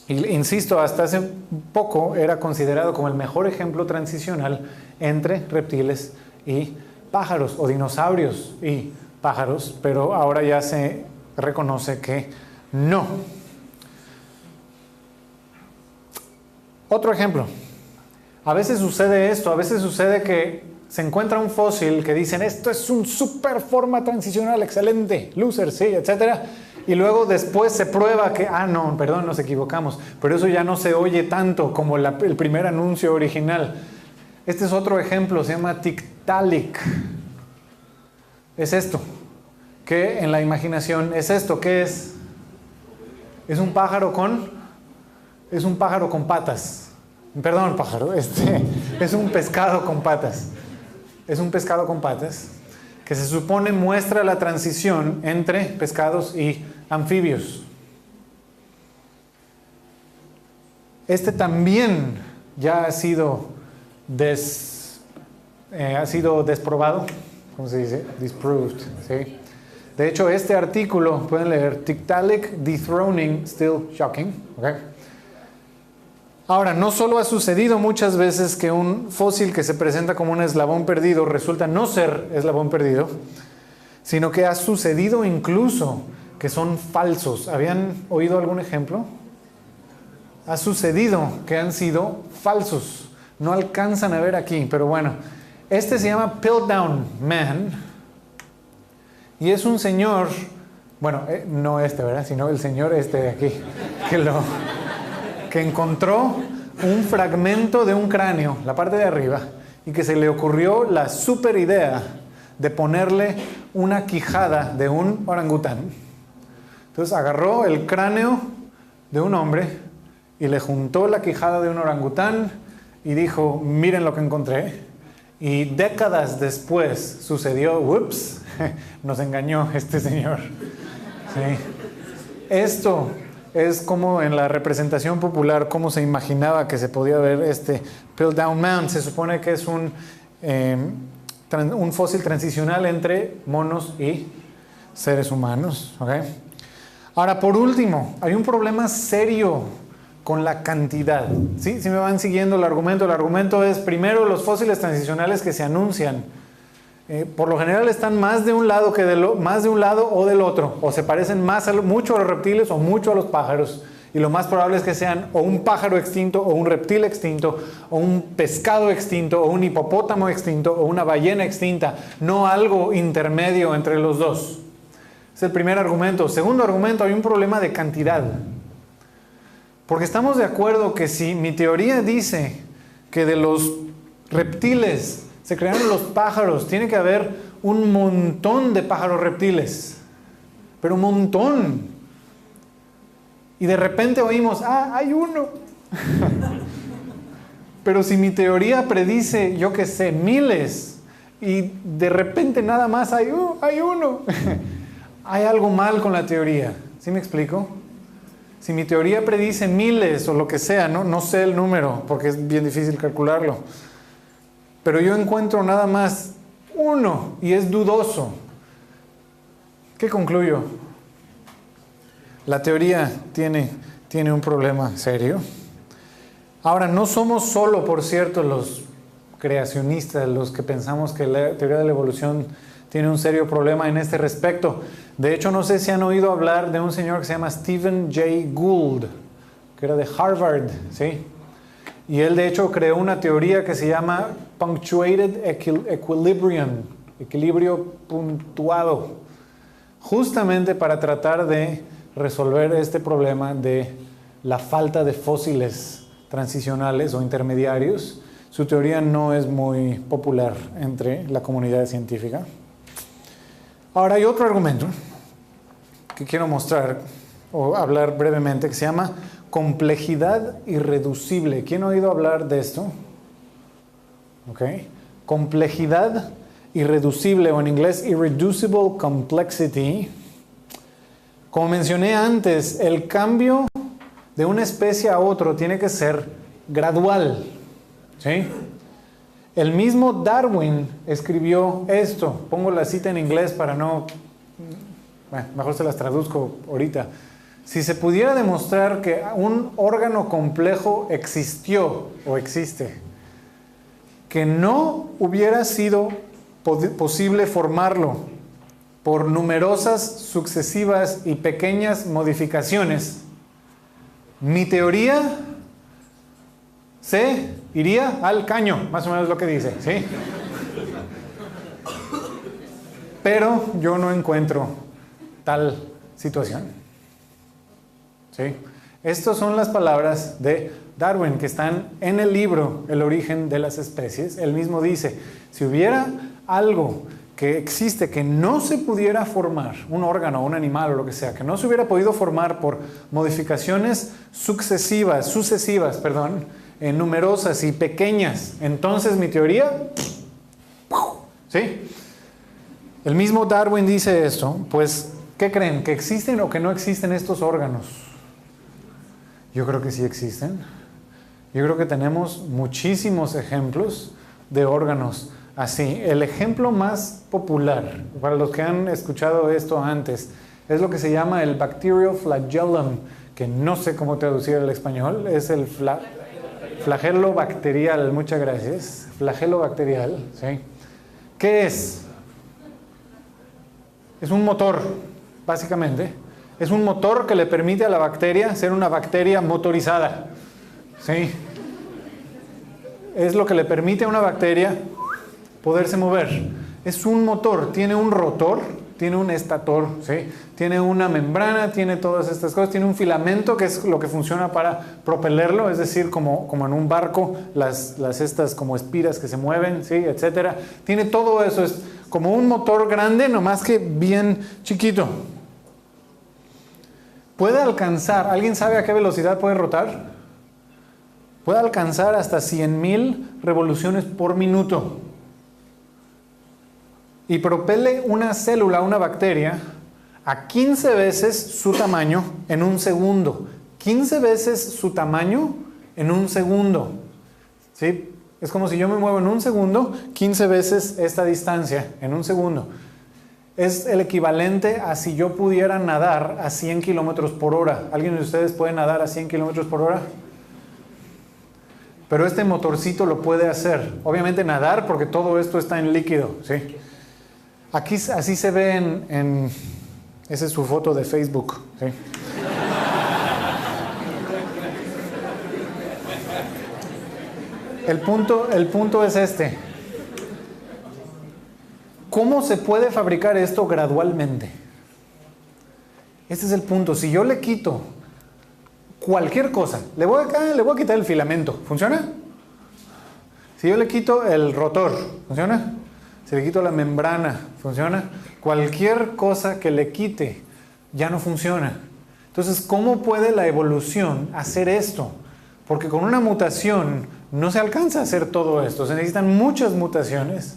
Y, insisto, hasta hace poco era considerado como el mejor ejemplo transicional entre reptiles y pájaros, o dinosaurios y pájaros, pero ahora ya se reconoce que no. Otro ejemplo. A veces sucede esto, a veces sucede que se encuentra un fósil que dicen, esto es un super forma transicional, excelente, loser, sí, etcétera. Y luego después se prueba que, no, perdón, nos equivocamos, pero eso ya no se oye tanto como el primer anuncio original. Este es otro ejemplo, se llama Tiktaalik. Es esto, que en la imaginación es esto, ¿qué es? Es un pájaro con patas. Perdón, pájaro, es un pescado con patas. Es un pescado con patas que se supone muestra la transición entre pescados y anfibios. Este también ya ha sido desprobado, ¿cómo se dice? Disproved, ¿sí? De hecho, este artículo, pueden leer, Tiktaalik dethroning still shocking, ¿okay? Ahora, no solo ha sucedido muchas veces que un fósil que se presenta como un eslabón perdido resulta no ser eslabón perdido, sino que ha sucedido incluso que son falsos. ¿Habían oído algún ejemplo? Ha sucedido que han sido falsos. No alcanzan a ver aquí, pero bueno. Este se llama Piltdown Man. Y es un señor, bueno, no este, ¿verdad? Sino el señor este de aquí, que encontró un fragmento de un cráneo, la parte de arriba, y que se le ocurrió la super idea de ponerle una quijada de un orangután. Entonces agarró el cráneo de un hombre y le juntó la quijada de un orangután y dijo, miren lo que encontré. Y décadas después sucedió, ups, nos engañó este señor. Sí. Esto es como en la representación popular, cómo se imaginaba que se podía ver este Piltdown Man. Se supone que es un fósil transicional entre monos y seres humanos. ¿Okay? Ahora, por último, hay un problema serio con la cantidad. ¿Sí? Si me van siguiendo el argumento es, primero, los fósiles transicionales que se anuncian, por lo general están más de un lado o del otro, o se parecen mucho a los reptiles o mucho a los pájaros, y lo más probable es que sean o un pájaro extinto, o un reptil extinto, o un pescado extinto, o un hipopótamo extinto, o una ballena extinta, no algo intermedio entre los dos. Es el primer argumento. Segundo argumento, hay un problema de cantidad. Porque estamos de acuerdo que si mi teoría dice que de los reptiles se crearon los pájaros, tiene que haber un montón de pájaros reptiles, pero un montón. Y de repente oímos, hay uno. Pero si mi teoría predice, yo qué sé, miles, y de repente nada más hay uno, hay algo mal con la teoría. ¿Sí me explico? Si mi teoría predice miles o lo que sea, no sé el número porque es bien difícil calcularlo, pero yo encuentro nada más uno y es dudoso, ¿qué concluyo? La teoría tiene un problema serio. Ahora, no somos solo, por cierto, los creacionistas los que pensamos que la teoría de la evolución tiene un serio problema en este respecto. De hecho, no sé si han oído hablar de un señor que se llama Stephen Jay Gould, que era de Harvard, ¿sí? Y él, de hecho, creó una teoría que se llama Punctuated Equilibrium, equilibrio puntuado, justamente para tratar de resolver este problema de la falta de fósiles transicionales o intermediarios. Su teoría no es muy popular entre la comunidad científica. Ahora hay otro argumento que quiero mostrar o hablar brevemente que se llama complejidad irreducible. ¿Quién ha oído hablar de esto? Okay. Complejidad irreducible, o en inglés irreducible complexity. Como mencioné antes, el cambio de una especie a otro tiene que ser gradual. ¿Sí? El mismo Darwin escribió esto. Pongo la cita en inglés para no... mejor se las traduzco ahorita. Si se pudiera demostrar que un órgano complejo existió o existe, que no hubiera sido posible formarlo por numerosas, sucesivas y pequeñas modificaciones, mi teoría se iría al caño, más o menos lo que dice, ¿sí? Pero yo no encuentro tal situación, ¿sí? Estas son las palabras de Darwin que están en el libro El origen de las especies. Él mismo dice, si hubiera algo que existe que no se pudiera formar, un órgano, un animal o lo que sea, que no se hubiera podido formar por modificaciones sucesivas, numerosas y pequeñas, entonces mi teoría, ¿sí? El mismo Darwin dice esto, pues, ¿qué creen? ¿Que existen o que no existen estos órganos? Yo creo que sí existen. Yo creo que tenemos muchísimos ejemplos de órganos así. El ejemplo más popular, para los que han escuchado esto antes, es lo que se llama el bacterial flagellum, que no sé cómo traducir al español, es el flagelo bacterial, muchas gracias, flagelo bacterial, ¿sí? ¿Qué es? Es un motor, básicamente. Es un motor que le permite a la bacteria ser una bacteria motorizada, ¿sí? Es lo que le permite a una bacteria poderse mover. Es un motor, tiene un rotor, tiene un estator, ¿sí? Tiene una membrana, tiene todas estas cosas, tiene un filamento que es lo que funciona para propelerlo, es decir, como en un barco, las estas como espiras que se mueven, ¿sí? Etcétera. Tiene todo eso, es como un motor grande, nomás que bien chiquito. Puede alcanzar, ¿alguien sabe a qué velocidad puede rotar? Puede alcanzar hasta 100,000 revoluciones por minuto. Y propele una célula, una bacteria, a 15 veces su tamaño en un segundo. 15 veces su tamaño en un segundo. ¿Sí? Es como si yo me muevo en un segundo, 15 veces esta distancia en un segundo. Es el equivalente a si yo pudiera nadar a 100 kilómetros por hora. ¿Alguien de ustedes puede nadar a 100 kilómetros por hora? Pero este motorcito lo puede hacer. Obviamente nadar porque todo esto está en líquido, ¿sí? Aquí así se ve en esa es su foto de Facebook, ¿sí? El punto es este. ¿Cómo se puede fabricar esto gradualmente? Este es el punto. Si yo le quito cualquier cosa, le voy a quitar el filamento, ¿funciona? Si yo le quito el rotor, ¿funciona? Si le quito la membrana, ¿funciona? Cualquier cosa que le quite ya no funciona. Entonces, ¿cómo puede la evolución hacer esto? Porque con una mutación no se alcanza a hacer todo esto. Se necesitan muchas mutaciones,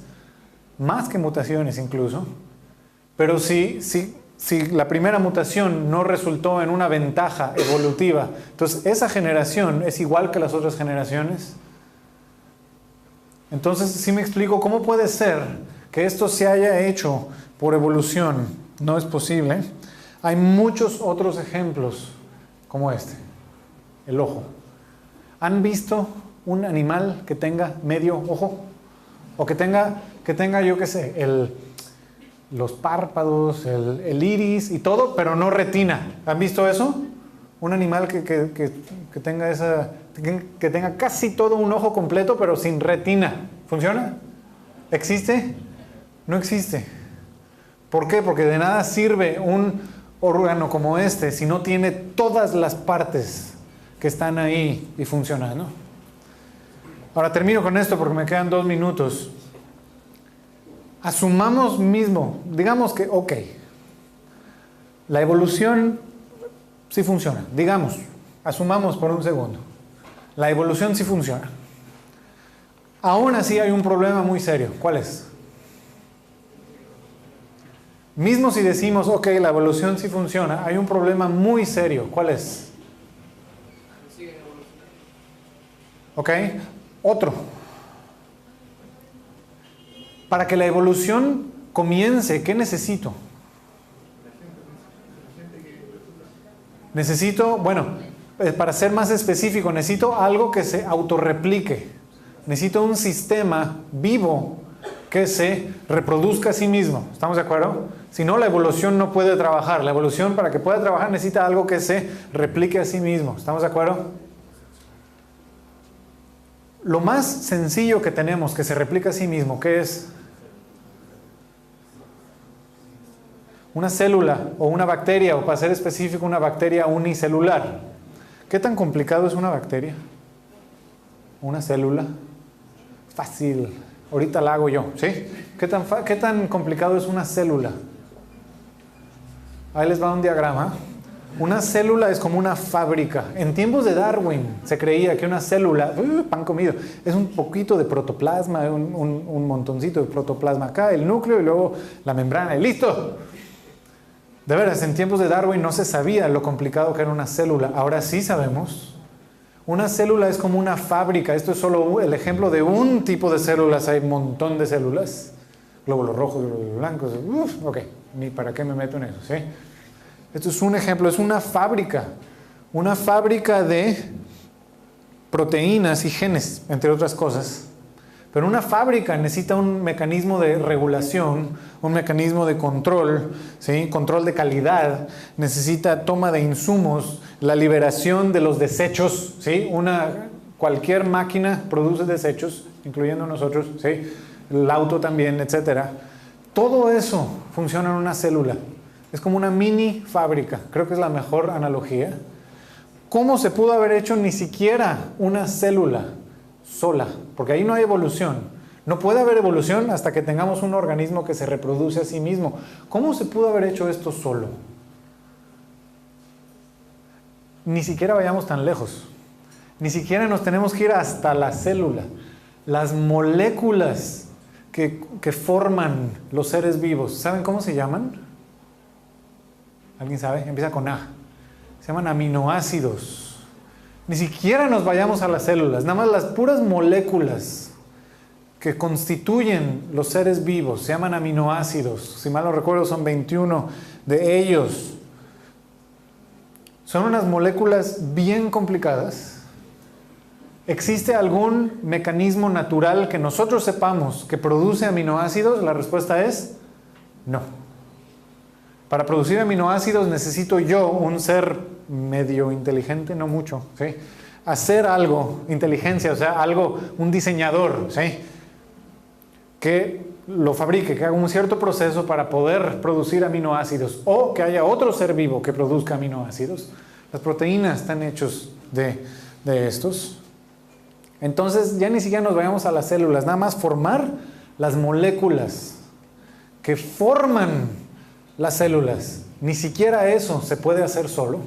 más que mutaciones incluso. Pero si la primera mutación no resultó en una ventaja evolutiva, entonces esa generación es igual que las otras generaciones. Entonces, si me explico, ¿cómo puede ser que esto se haya hecho por evolución? No es posible. Hay muchos otros ejemplos como este. El ojo. ¿Han visto un animal que tenga medio ojo? O que tenga yo qué sé, los párpados, el iris y todo, pero no retina. ¿Han visto eso? Un animal que tenga casi todo un ojo completo, pero sin retina. ¿Funciona? ¿Existe? No existe. ¿Por qué? Porque de nada sirve un órgano como este si no tiene todas las partes que están ahí y funcionando. Ahora termino con esto porque me quedan 2 minutos. Asumamos mismo, digamos que, ok, la evolución sí funciona. Digamos, asumamos por un segundo. La evolución sí funciona. Aún así hay un problema muy serio. ¿Cuál es? Mismo si decimos, ok, la evolución sí funciona, hay un problema muy serio. ¿Cuál es? Ok, otro. Para que la evolución comience, ¿qué necesito? Necesito, bueno, para ser más específico, necesito algo que se autorreplique. Necesito un sistema vivo que se reproduzca a sí mismo. ¿Estamos de acuerdo? Si no, la evolución no puede trabajar. La evolución, para que pueda trabajar, necesita algo que se replique a sí mismo. ¿Estamos de acuerdo? Lo más sencillo que tenemos que se replica a sí mismo, ¿qué es? Una célula o una bacteria, o para ser específico, una bacteria unicelular. ¿Qué tan complicado es una bacteria? ¿Una célula? Fácil. Ahorita la hago yo, ¿sí? ¿Qué tan complicado es una célula? Ahí les va un diagrama. Una célula es como una fábrica. En tiempos de Darwin se creía que una célula, pan comido, es un poquito de protoplasma, un montoncito de protoplasma acá, el núcleo y luego la membrana y listo. De veras, en tiempos de Darwin no se sabía lo complicado que era una célula. Ahora sí sabemos. Una célula es como una fábrica. Esto es solo el ejemplo de un tipo de células. Hay un montón de células. Glóbulos rojos, glóbulos blancos. Ok, ni para qué me meto en eso, ¿sí? Esto es un ejemplo, es una fábrica de proteínas y genes, entre otras cosas. Pero una fábrica necesita un mecanismo de regulación, un mecanismo de control, ¿sí? Control de calidad, necesita toma de insumos, la liberación de los desechos, ¿sí? Cualquier máquina produce desechos, incluyendo nosotros, ¿sí? El auto también, etcétera. Todo eso funciona en una célula. Es como una mini fábrica, creo que es la mejor analogía. ¿Cómo se pudo haber hecho ni siquiera una célula sola? Porque ahí no hay evolución. No puede haber evolución hasta que tengamos un organismo que se reproduce a sí mismo. ¿Cómo se pudo haber hecho esto solo? Ni siquiera vayamos tan lejos. Ni siquiera nos tenemos que ir hasta la célula. Las moléculas que forman los seres vivos, ¿saben cómo se llaman? ¿Alguien sabe? Empieza con A. Se llaman aminoácidos. Ni siquiera nos vayamos a las células, nada más las puras moléculas que constituyen los seres vivos se llaman aminoácidos. Si mal no recuerdo, son 21 de ellos. Son unas moléculas bien complicadas. ¿Existe algún mecanismo natural que nosotros sepamos que produce aminoácidos? La respuesta es no. Para producir aminoácidos necesito yo, un ser medio inteligente, no mucho, ¿sí? Hacer algo, inteligencia, o sea, un diseñador, ¿sí? Que lo fabrique, que haga un cierto proceso para poder producir aminoácidos, o que haya otro ser vivo que produzca aminoácidos. Las proteínas están hechos de estos. Entonces ya ni siquiera nos vayamos a las células, nada más formar las moléculas que forman las células. Ni siquiera eso se puede hacer solo.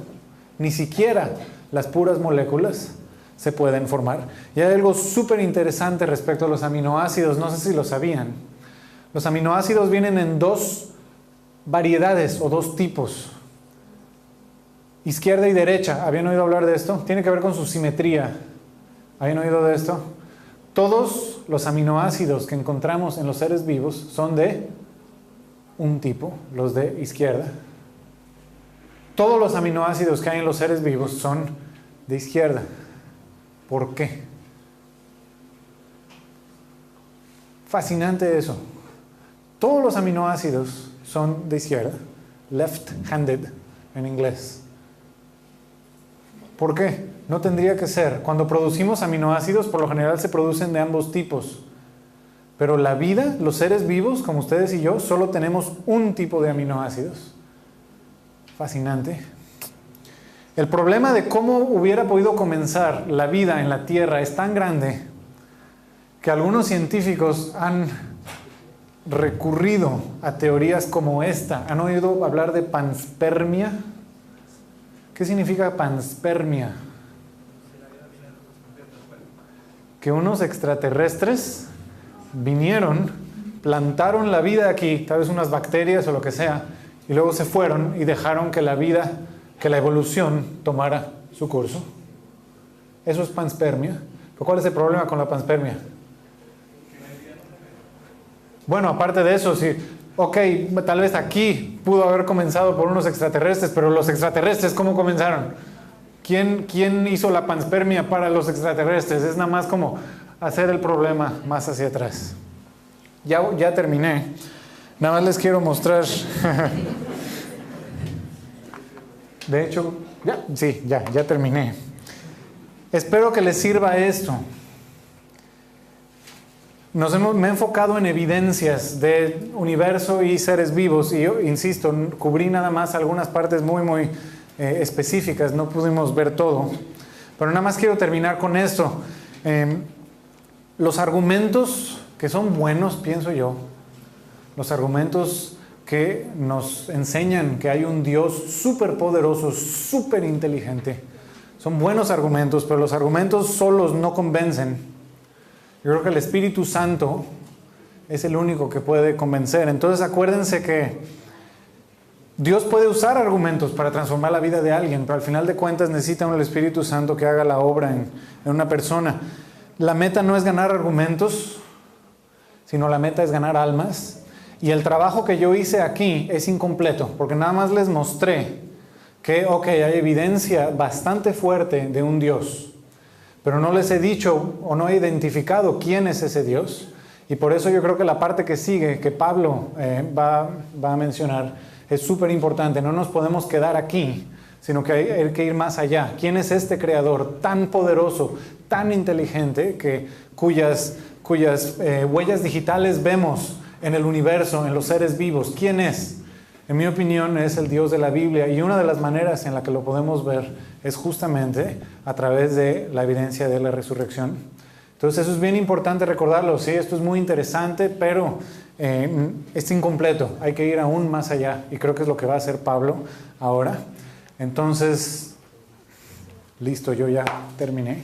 Ni siquiera las puras moléculas se pueden formar. Y hay algo súper interesante respecto a los aminoácidos. No sé si lo sabían. Los aminoácidos vienen en dos variedades o dos tipos. Izquierda y derecha. ¿Habían oído hablar de esto? Tiene que ver con su simetría. ¿Habían oído de esto? Todos los aminoácidos que encontramos en los seres vivos son de un tipo, los de izquierda. Todos los aminoácidos que hay en los seres vivos son de izquierda. ¿Por qué? Fascinante eso. Todos los aminoácidos son de izquierda, left-handed en inglés. ¿Por qué? No tendría que ser. Cuando producimos aminoácidos, por lo general se producen de ambos tipos. Pero la vida, los seres vivos, como ustedes y yo, solo tenemos un tipo de aminoácidos. Fascinante. El problema de cómo hubiera podido comenzar la vida en la Tierra es tan grande que algunos científicos han recurrido a teorías como esta. ¿Han oído hablar de panspermia? ¿Qué significa panspermia? Que unos extraterrestres vinieron, plantaron la vida aquí, tal vez unas bacterias o lo que sea, y luego se fueron y dejaron que la vida, que la evolución tomara su curso. Eso es panspermia. ¿Pero cuál es el problema con la panspermia? Bueno, aparte de eso, sí, ok, tal vez aquí pudo haber comenzado por unos extraterrestres, pero los extraterrestres, ¿cómo comenzaron? ¿Quién hizo la panspermia para los extraterrestres? Es nada más como hacer el problema más hacia atrás. Ya terminé. Nada más les quiero mostrar. De hecho, ya terminé. Espero que les sirva esto. Me he enfocado en evidencias de universo y seres vivos y yo, insisto, cubrí nada más algunas partes muy específicas, no pudimos ver todo. Pero nada más quiero terminar con esto. Los argumentos que son buenos, pienso yo, los argumentos que nos enseñan que hay un Dios súper poderoso, súper inteligente, son buenos argumentos, pero los argumentos solos no convencen. Yo creo que el Espíritu Santo es el único que puede convencer. Entonces acuérdense que Dios puede usar argumentos para transformar la vida de alguien, pero al final de cuentas necesita el Espíritu Santo que haga la obra en una persona. La meta no es ganar argumentos, sino la meta es ganar almas. Y el trabajo que yo hice aquí es incompleto, porque nada más les mostré que, hay evidencia bastante fuerte de un Dios, pero no les he dicho o no he identificado quién es ese Dios. Y por eso yo creo que la parte que sigue, que Pablo va a mencionar, es súper importante. No nos podemos quedar aquí, sino que hay que ir más allá. ¿Quién es este creador tan poderoso, tan inteligente, cuyas huellas digitales vemos en el universo, en los seres vivos? ¿Quién es? En mi opinión es el Dios de la Biblia, y una de las maneras en la que lo podemos ver es justamente a través de la evidencia de la resurrección. Entonces eso es bien importante recordarlo. Sí, esto es muy interesante, pero es incompleto. Hay que ir aún más allá, y creo que es lo que va a hacer Pablo ahora. Entonces, listo, yo ya terminé.